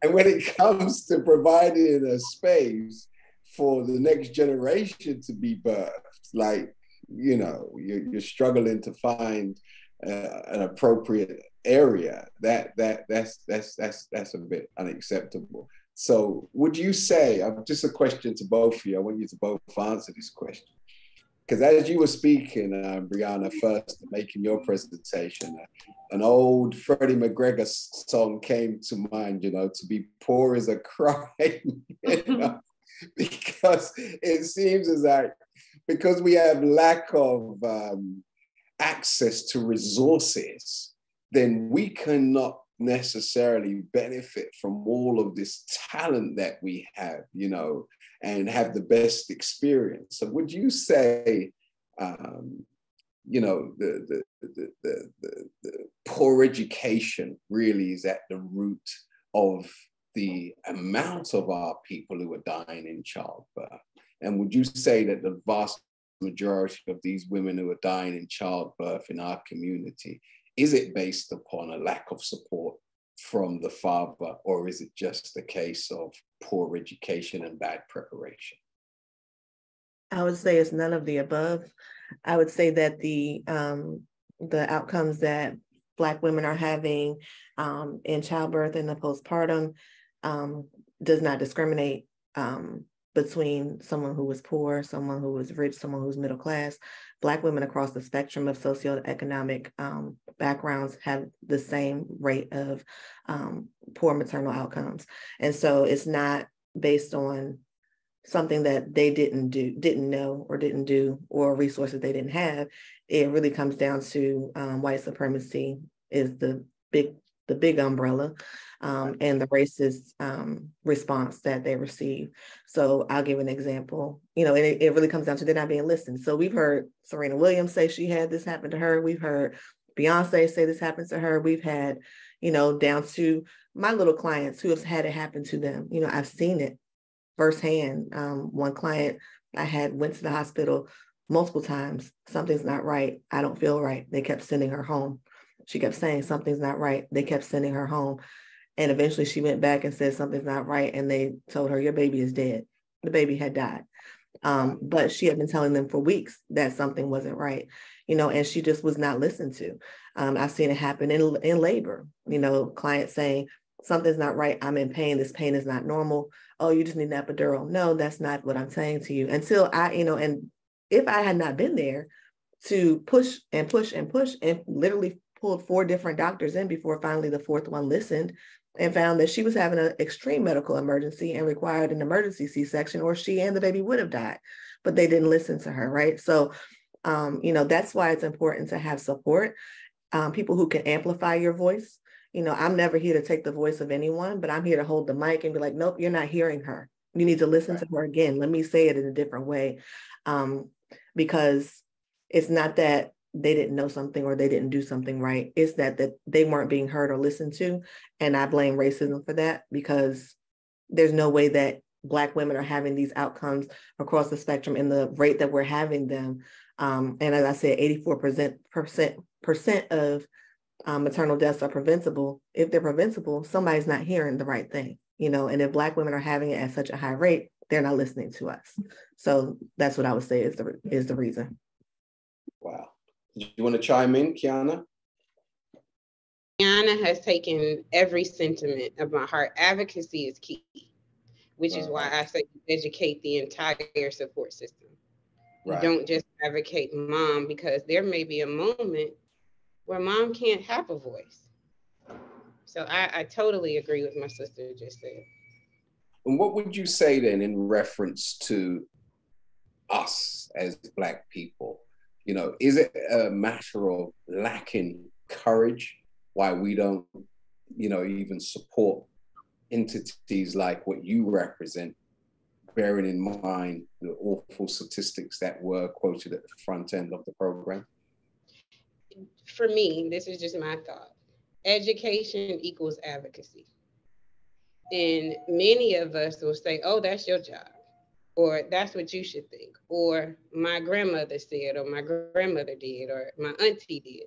and when it comes to providing a space for the next generation to be birthed, like, you know, you're struggling to find an appropriate area. That's a bit unacceptable. So would you say, just a question to both of you, I want you to both answer this question. Because as you were speaking, Brianna, first making your presentation, an old Freddie McGregor song came to mind, you know, to be poor is a crime, you know, because it seems as like, because we have lack of access to resources, then we cannot necessarily benefit from all of this talent that we have, you know, and have the best experience. So would you say, you know, the poor education really is at the root of the amount of our people who are dying in childbirth? And would you say that the vast majority of these women who are dying in childbirth in our community, is it based upon a lack of support from the father, or is it just a case of poor education and bad preparation? I would say it's none of the above. I would say that the outcomes that Black women are having in childbirth and the postpartum does not discriminate between someone who was poor, someone who was rich, someone who's middle class. Black women across the spectrum of socioeconomic backgrounds have the same rate of poor maternal outcomes. And so it's not based on something that they didn't know, or didn't do, or resources they didn't have. It really comes down to white supremacy is the big umbrella, and the racist response that they receive. So I'll give an example. You know, it really comes down to they're not being listened. So we've heard Serena Williams say she had this happen to her. We've heard Beyonce say this happened to her. We've had, you know, down to my little clients who have had it happen to them. You know, I've seen it firsthand. One client I had went to the hospital multiple times. Something's not right. I don't feel right. They kept sending her home. She kept saying something's not right. They kept sending her home. And eventually she went back and said something's not right. And they told her, your baby is dead. The baby had died. But she had been telling them for weeks that something wasn't right, you know, and she just was not listened to. I've seen it happen in labor, you know, clients saying, something's not right. I'm in pain. This pain is not normal. Oh, you just need an epidural. No, that's not what I'm saying to you. Until I, you know, and if I had not been there to push and push and push and literally pulled 4 different doctors in before finally the 4th one listened and found that she was having an extreme medical emergency and required an emergency C-section, or she and the baby would have died, but they didn't listen to her, right? So, you know, that's why it's important to have support, people who can amplify your voice. You know, I'm never here to take the voice of anyone, but I'm here to hold the mic and be like, nope, you're not hearing her. You need to listen to her again. Let me say it in a different way. Because it's not that they didn't know something or they didn't do something right. It's that they weren't being heard or listened to. And I blame racism for that, because there's no way that Black women are having these outcomes across the spectrum in the rate that we're having them. And as I said, 84% of maternal deaths are preventable. If they're preventable, somebody's not hearing the right thing, you know, and if Black women are having it at such a high rate, they're not listening to us. So that's what I would say is the reason. Wow. Do you want to chime in, Kiana? Kiana has taken every sentiment of my heart. Advocacy is key, which is why I say educate the entire support system. You don't just advocate mom, because there may be a moment where mom can't have a voice. So I totally agree with my sister just said. And what would you say then in reference to us as Black people? You know, is it a matter of lacking courage why we don't, you know, even support entities like what you represent, bearing in mind the awful statistics that were quoted at the front end of the program? For me, this is just my thought. Education equals advocacy. And many of us will say, oh, that's your job. or that's what you should think, or my grandmother said, or my grandmother did, or my auntie did.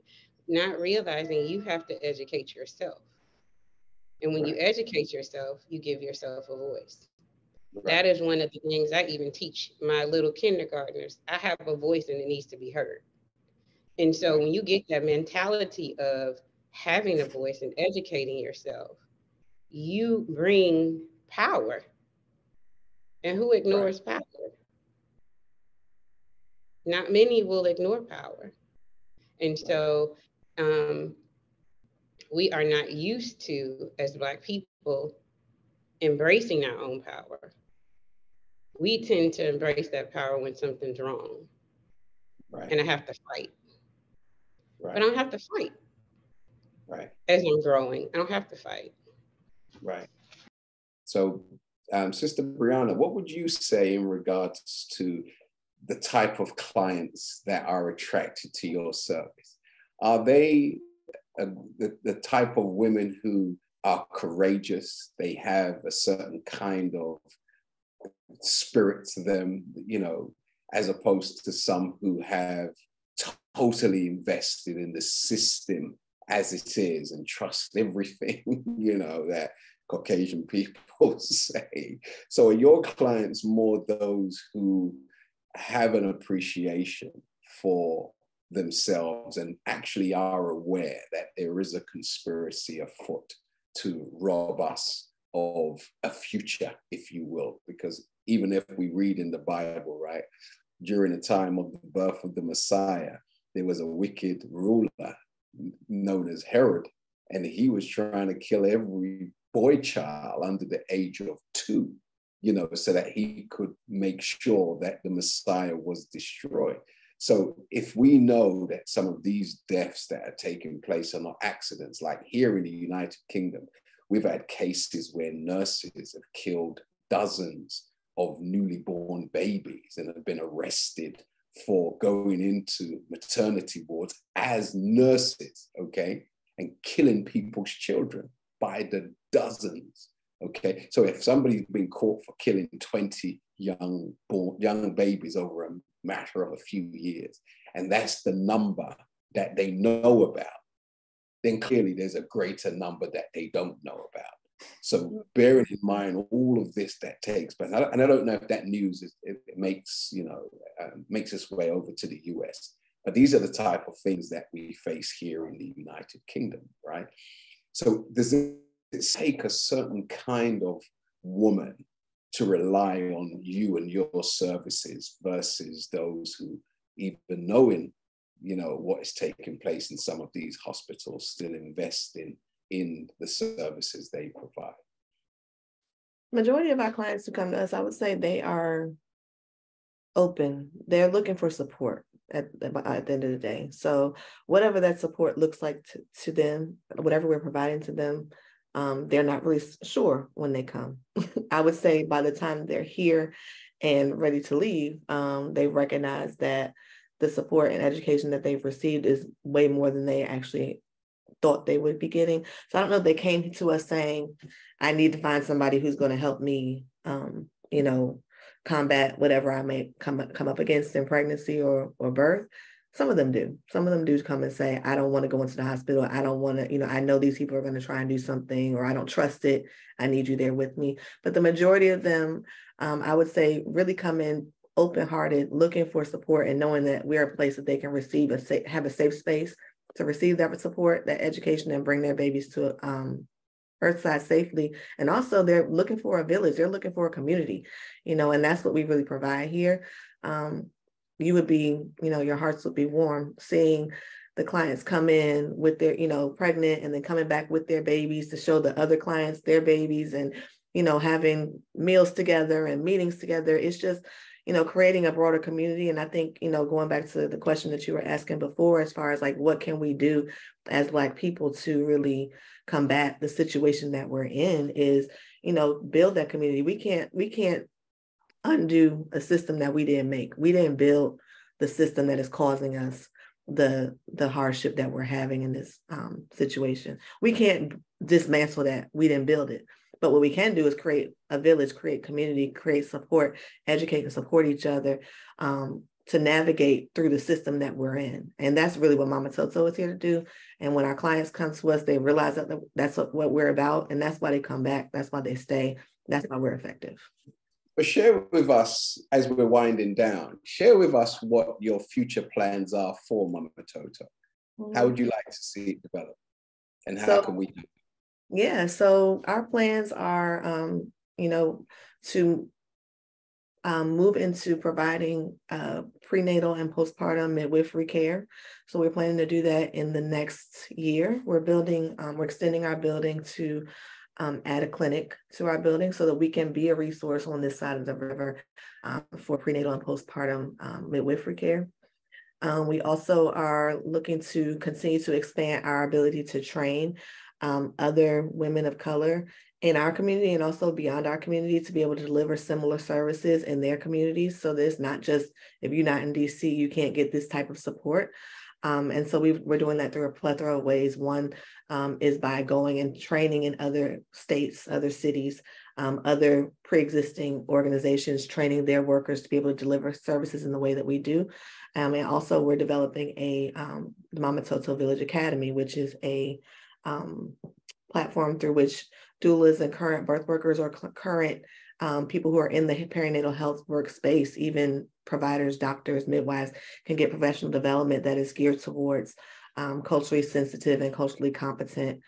Not realizing you have to educate yourself. And when you Right. educate yourself, you give yourself a voice. That Right. is one of the things I even teach my little kindergartners. I have a voice and it needs to be heard. And so Right. when you get that mentality of having a voice and educating yourself, you bring power. And who Right. ignores power? Not many will ignore power. And Right. so um, we are not used to, as Black people, embracing our own power. We tend to embrace that power when something's wrong Right. and I have to fight. But I Right. don't have to fight Right. as I'm growing. I don't have to fight. Right. So, Sister Brianna, what would you say in regards to the type of clients that are attracted to your service? Are they the type of women who are courageous? They have a certain kind of spirit to them, as opposed to some who have totally invested in the system as it is and trust everything, that Caucasian people say. So are your clients more those who have an appreciation for themselves and actually are aware that there is a conspiracy afoot to rob us of a future, if you will? Because even if we read in the Bible, right, during the time of the birth of the Messiah, there was a wicked ruler known as Herod, and he was trying to kill every boy child under the age of 2, so that he could make sure that the Messiah was destroyed. So if we know that some of these deaths that are taking place are not accidents, like here in the United Kingdom, we've had cases where nurses have killed dozens of newly born babies and have been arrested for going into maternity wards as nurses, okay, and killing people's children by the dozens, okay? So if somebody's been caught for killing 20 young babies over a matter of a few years, and that's the number that they know about, then clearly there's a greater number that they don't know about. So bearing in mind all of this that takes place, and I don't know if that news makes its way over to the US, but these are the type of things that we face here in the United Kingdom, right? So does it take a certain kind of woman to rely on you and your services versus those who, even knowing, what is taking place in some of these hospitals, still investing in the services they provide? Majority of our clients who come to us, I would say they are open. They're looking for support at the end of the day. So whatever that support looks like to them, whatever we're providing to them, they're not really sure when they come. I would say by the time they're here and ready to leave, they recognize that the support and education that they've received is way more than they actually thought they would be getting. So I don't know if they came to us saying, I need to find somebody who's going to help me, combat whatever I may come up against in pregnancy or birth. Some of them do. Some of them do come and say, I don't want to go into the hospital. I don't want to, I know these people are going to try and do something, or I don't trust it. I need you there with me. But the majority of them, I would say, really come in open-hearted, looking for support and knowing that we're a place that they can receive have a safe space to receive that support, that education, and bring their babies to earthside safely. And also they're looking for a village. They're looking for a community, and that's what we really provide here. You would be, your hearts would be warm seeing the clients come in with their, pregnant, and then coming back with their babies to show the other clients their babies, and, having meals together and meetings together. It's just, creating a broader community. And I think, going back to the question that you were asking before, as far as like, what can we do as Black people to really combat the situation that we're in, is, build that community. We can't undo a system that we didn't make. We didn't build the system that is causing us the hardship that we're having in this situation. We can't dismantle that. We didn't build it. But what we can do is create a village, create community, create support, educate and support each other, to navigate through the system that we're in. And that's really what Mama Toto is here to do. And when our clients come to us, they realize that that's what we're about. And that's why they come back. That's why they stay. That's why we're effective. But share with us, as we're winding down, share with us what your future plans are for Mama Toto. How would you like to see it develop? And how can we do it? Yeah, so our plans are, to move into providing prenatal and postpartum midwifery care. So we're planning to do that in the next year. We're extending our building to add a clinic to our building so that we can be a resource on this side of the river for prenatal and postpartum midwifery care. We also are looking to continue to expand our ability to train other women of color in our community and also beyond our community to be able to deliver similar services in their communities. So there's not just, if you're not in DC, you can't get this type of support. And so we're doing that through a plethora of ways. One is by going and training in other states, other cities, other pre-existing organizations, training their workers to be able to deliver services in the way that we do. And also we're developing a Mama Toto Village Academy, which is a platform through which doulas and current birth workers or current people who are in the perinatal health workspace, even providers, doctors, midwives, can get professional development that is geared towards culturally sensitive and culturally competent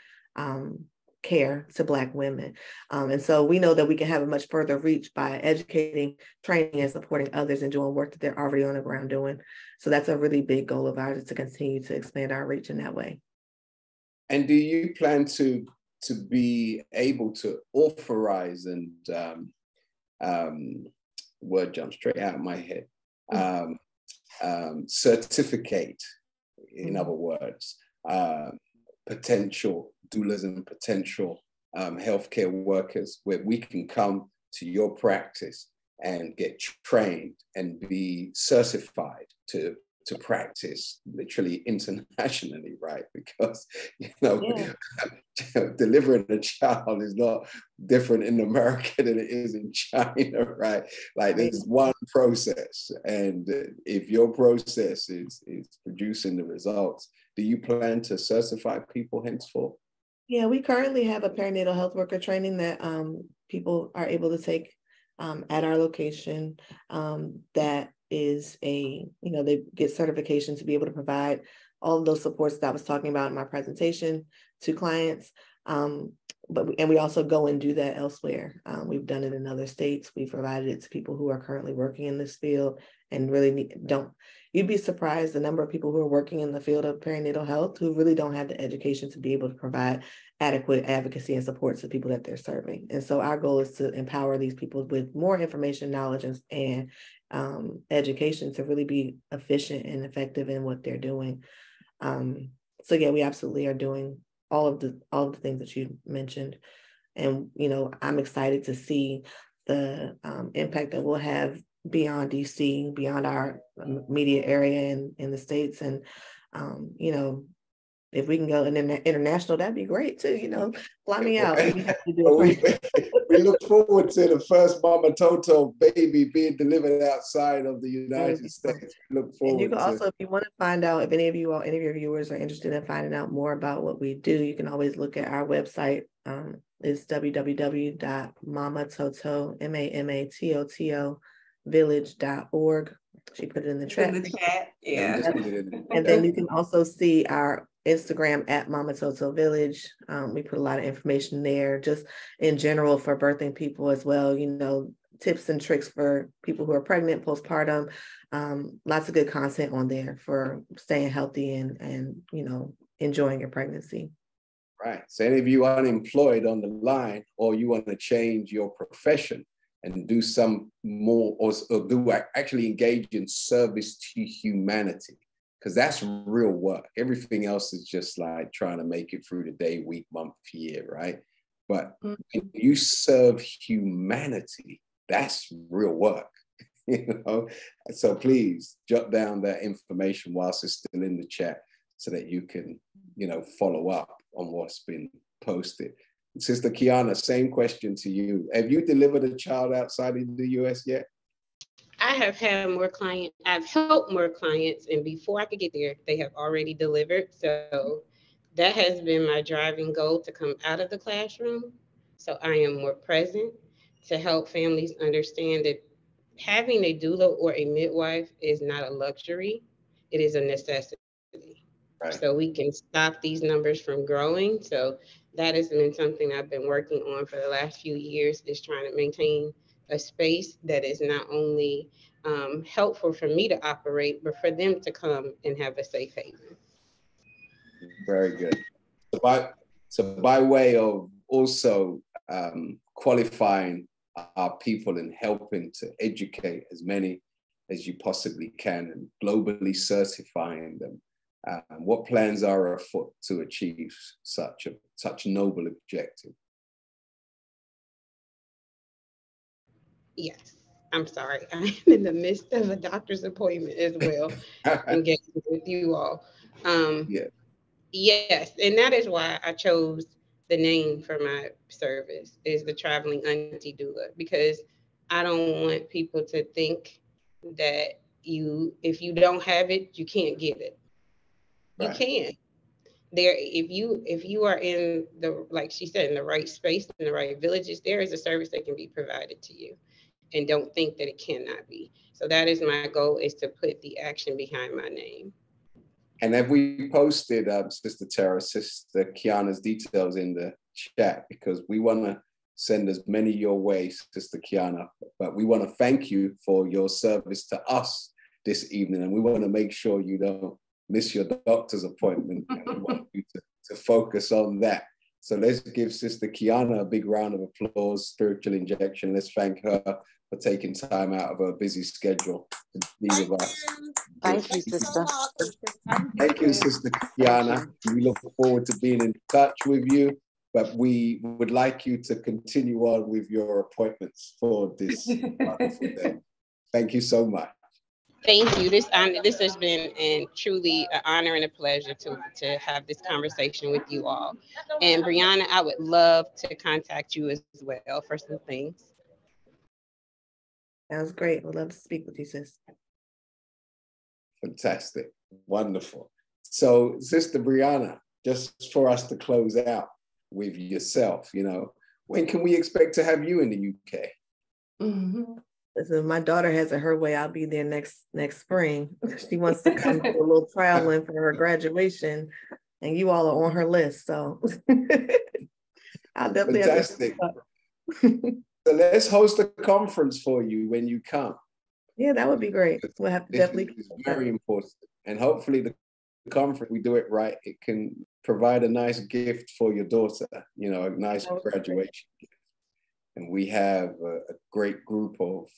care to Black women. And so we know that we can have a much further reach by educating, training, and supporting others and doing work that they're already on the ground doing. So that's a really big goal of ours, is to continue to expand our reach in that way. And do you plan to be able to authorize and word jump straight out of my head, certificate, in other words, potential doulas and potential healthcare workers, where we can come to your practice and get trained and be certified to practice literally internationally, right? Because, delivering a child is not different in America than it is in China, right? Like, there's one process, and if your process is producing the results, do you plan to certify people henceforth? Yeah, we currently have a perinatal health worker training that people are able to take at our location. That is they get certification to be able to provide all of those supports that I was talking about in my presentation to clients. And we also go and do that elsewhere. We've done it in other states. We've provided it to people who are currently working in this field and really you'd be surprised the number of people who are working in the field of perinatal health who really don't have the education to be able to provide adequate advocacy and support to people that they're serving. And so our goal is to empower these people with more information, knowledge, and education to really be efficient and effective in what they're doing. So yeah, we absolutely are doing all of the things that you mentioned. And, I'm excited to see the impact that we'll have beyond DC, beyond our immediate area in the States. And, if we can go international, that'd be great too, fly me out. We look forward to the first Mama Toto baby being delivered outside of the United States. We look forward. And you can also, if you want to find out, if any of your viewers are interested in finding out more about what we do, you can always look at our website. It's www.mamatoto, village.org. She put it in the chat. Yeah. And then you can also see our Instagram at Mama Toto Village. We put a lot of information there, just in general for birthing people as well. Tips and tricks for people who are pregnant, postpartum. Lots of good content on there for staying healthy and enjoying your pregnancy. Right. So any of you unemployed on the line, or you want to change your profession and do some more, or do actually engage in service to humanity, because that's real work. Everything else is just like trying to make it through the day, week, month, year, right? But when you serve humanity, that's real work, So please jot down that information whilst it's still in the chat so that you can, follow up on what's been posted. Sister Kiana, same question to you. Have you delivered a child outside of the US yet? I have had more clients, I've helped more clients, and before I could get there, they have already delivered. So that has been my driving goal, to come out of the classroom. So I am more present to help families understand that having a doula or a midwife is not a luxury, it is a necessity. Right. So we can stop these numbers from growing. So that has been something I've been working on for the last few years, is trying to maintain a space that is not only helpful for me to operate, but for them to come and have a safe haven. Very good. So by way of also qualifying our people and helping to educate as many as you possibly can and globally certifying them, what plans are afoot to achieve such noble objective? Yes, I'm sorry. I'm in the midst of a doctor's appointment as well, engaging with you all. Yeah. Yes, and that is why I chose the name for my service, is the traveling auntie doula, because I don't want people to think that if you don't have it, you can't get it. You Right. can. There, if you are in the, like she said, in the right space, in the right villages, there is a service that can be provided to you, and don't think that it cannot be. So that is my goal, is to put the action behind my name. And have we posted, Sister Tara, Sister Kiana's details in the chat? Because we want to send as many your way, Sister Kiana, but we want to thank you for your service to us this evening. And we want to make sure you don't miss your doctor's appointment. And we want you to focus on that. So let's give Sister Kiana a big round of applause, spiritual injection. Let's thank her for taking time out of her busy schedule to be with us. Thank you, sister. Thank you, Sister Kiana. We look forward to being in touch with you, but we would like you to continue on with your appointments for this wonderful day. Thank you so much. Thank you. This has been truly an honor and a pleasure to have this conversation with you all. And Brianna, I would love to contact you as well for some things. That was great. We'd love to speak with you, sis. Fantastic. Wonderful. So, Sister Brianna, just for us to close out with yourself, when can we expect to have you in the UK? Mm-hmm. Listen, my daughter has it her way. I'll be there next spring. She wants to come do a little traveling for her graduation, and you all are on her list. So I'll definitely Fantastic. have to. So let's host a conference for you when you come. Yeah, that would be great. We'll have to definitely. It's very important. And hopefully the conference, we do it right, it can provide a nice gift for your daughter, a nice graduation gift. And we have a great group of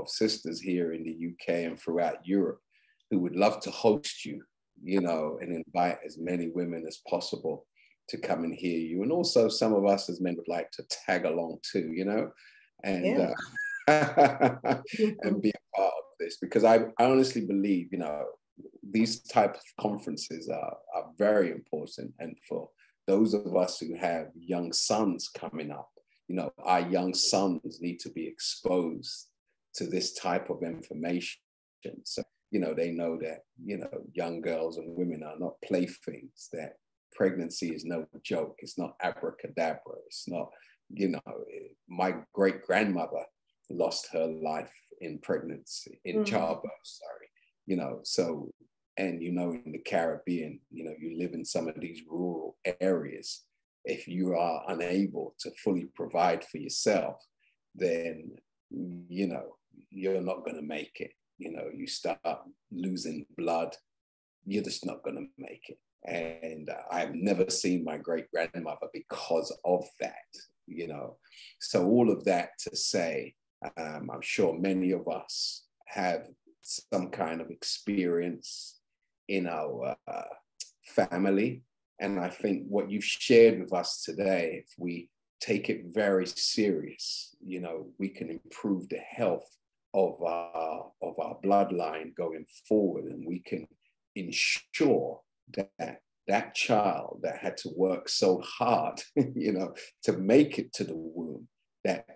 sisters here in the UK and throughout Europe who would love to host you, and invite as many women as possible to come and hear you. And also some of us as men would like to tag along too, and and be a part of this, because I honestly believe, these type of conferences are very important. And for those of us who have young sons coming up, our young sons need to be exposed to this type of information. So, they know that, young girls and women are not playthings, that pregnancy is no joke. It's not abracadabra. It's not, my great grandmother lost her life in pregnancy, in childbirth, so, and in the Caribbean, you live in some of these rural areas. If you are unable to fully provide for yourself, then, you're not going to make it. You start losing blood, you're just not going to make it. And I've never seen my great grandmother because of that, So all of that to say, I'm sure many of us have some kind of experience in our family. And I think what you've shared with us today, if we take it very serious, we can improve the health of our bloodline going forward, and we can ensure that that child that had to work so hard, to make it to the womb, that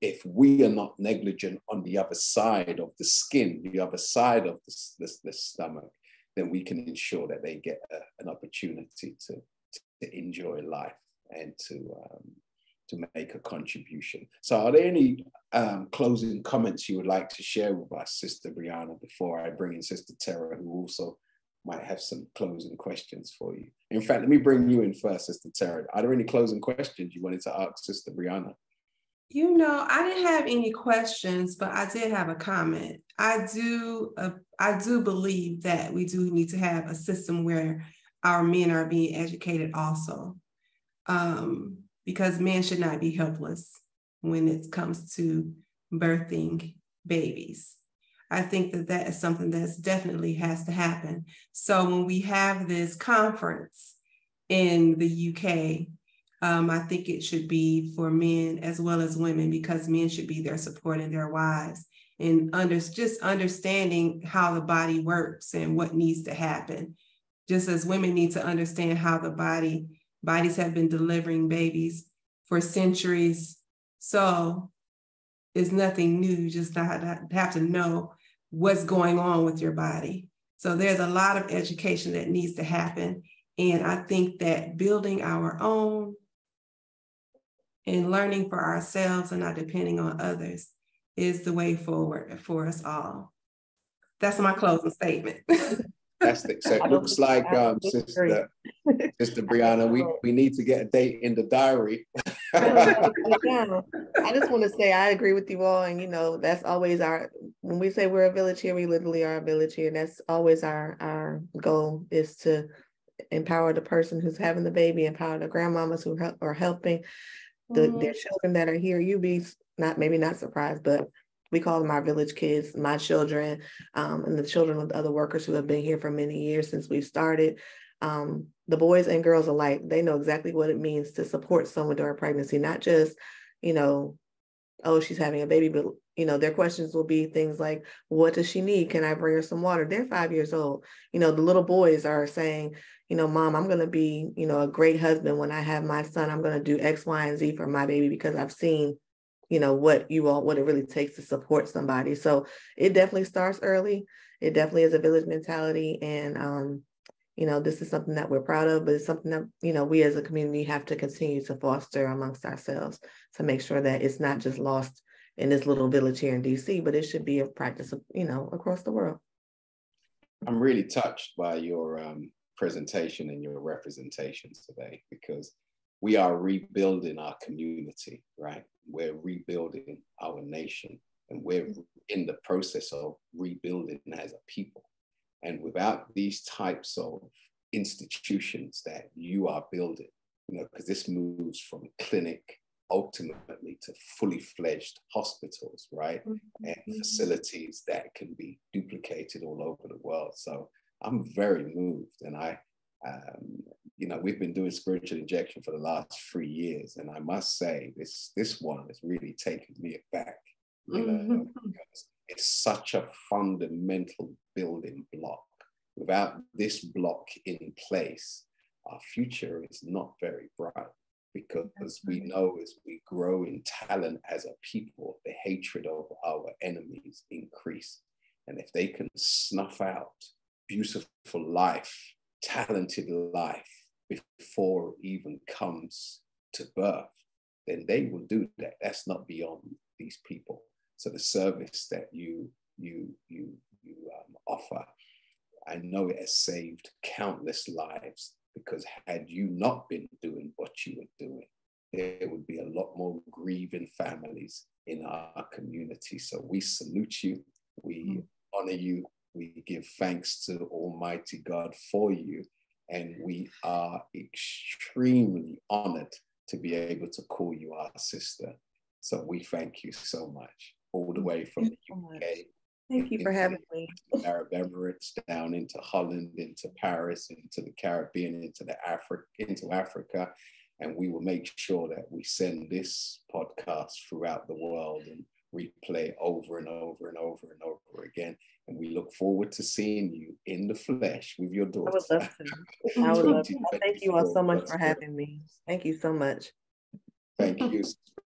if we are not negligent on the other side of the skin, the other side of the stomach, then we can ensure that they get an opportunity to enjoy life and to make a contribution. So are there any closing comments you would like to share with us, Sister Brianna, before I bring in Sister Tara, who also might have some closing questions for you? In fact, let me bring you in first, Sister Tara. Are there any closing questions you wanted to ask Sister Brianna? I didn't have any questions, but I did have a comment. I do believe that we do need to have a system where our men are being educated also, because men should not be helpless when it comes to birthing babies. I think that is something that definitely has to happen. So when we have this conference in the UK, I think it should be for men as well as women, because men should be there supporting their wives and just understanding how the body works and what needs to happen. Just as women need to understand how the bodies have been delivering babies for centuries. So it's nothing new, just have to know what's going on with your body. So there's a lot of education that needs to happen. And I think that building our own and learning for ourselves and not depending on others is the way forward for us all. That's my closing statement. Fantastic. So it looks like, Sister Brianna, we need to get a date in the diary. I just want to say I agree with you all, and that's always when we say we're a village here, we literally are a village here. That's always our goal, is to empower the person who's having the baby, empower the grandmamas who are helping their children that are here. You be maybe not surprised, but we call them our village kids, my children, and the children of the other workers who have been here for many years since we've started. The boys and girls alike, they know exactly what it means to support someone during pregnancy, not just, oh, she's having a baby, but, their questions will be things like, what does she need? Can I bring her some water? They're 5 years old. The little boys are saying, Mom, I'm going to be, a great husband when I have my son. I'm going to do X, Y, and Z for my baby because I've seen what it really takes to support somebody. So it definitely starts early. It definitely is a village mentality. And, this is something that we're proud of, but it's something that, we as a community have to continue to foster amongst ourselves to make sure that it's not just lost in this little village here in DC, but it should be a practice, across the world. I'm really touched by your presentation and your representation today, because we are rebuilding our community, right? We're rebuilding our nation, and we're in the process of rebuilding as a people. And without these types of institutions that you are building, because this moves from clinic ultimately to fully fledged hospitals, right? And facilities that can be duplicated all over the world. So I'm very moved, and we've been doing spiritual injection for the last 3 years, and I must say this one has really taken me aback, because it's such a fundamental building block. Without this block in place, our future is not very bright, because we know as we grow in talent as a people, the hatred of our enemies increase. And if they can snuff out beautiful life, talented life before it even comes to birth, then they will do that. That's not beyond these people. So the service that you offer, I know it has saved countless lives, because had you not been doing what you were doing, there would be a lot more grieving families in our community. So we salute you, we honor you, we give thanks to Almighty God for you, and we are extremely honored to be able to call you our sister. So we thank you so much, all the way from the UK. Thank you for having me. Arab Emirates, down into Holland, into Paris, into the Caribbean, into Africa. And we will make sure that we send this podcast throughout the world and replay over and over and over and over again. And we look forward to seeing you in the flesh with your daughter. I would love to. I would love to. Thank you all so much for having me. Thank you so much. Thank you.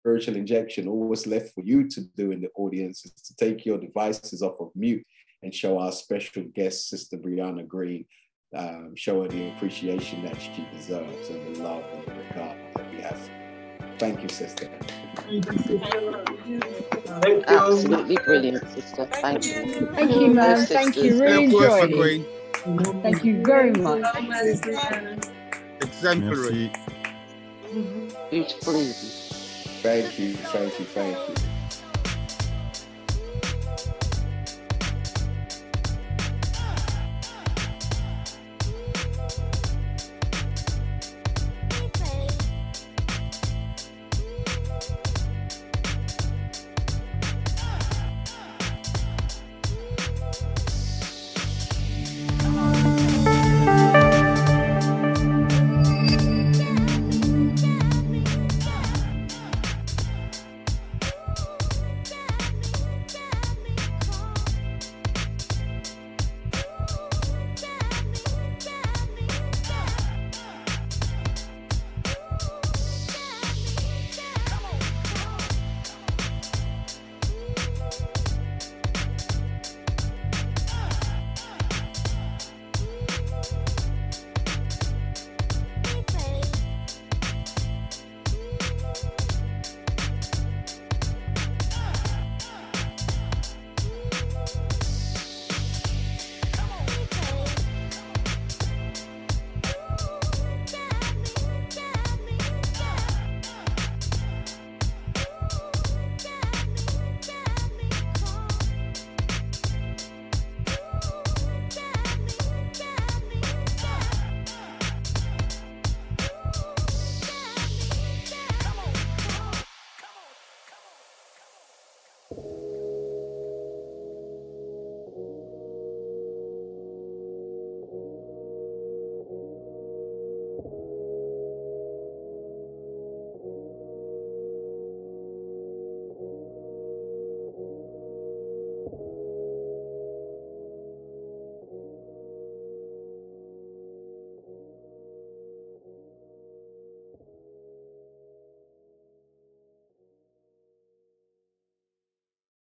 Spiritual injection. All what's left for you to do in the audience is to take your devices off of mute and show our special guest, Sister Brianna Green, show her the appreciation that she deserves and the love and the regard that we have. Thank you, sister. Thank you. Absolutely brilliant, sister. Thank you. Thank you, ma'am. Thank you. Really enjoyed it. Thank you very much. Exemplary. Beautiful. Thank you, thank you, thank you.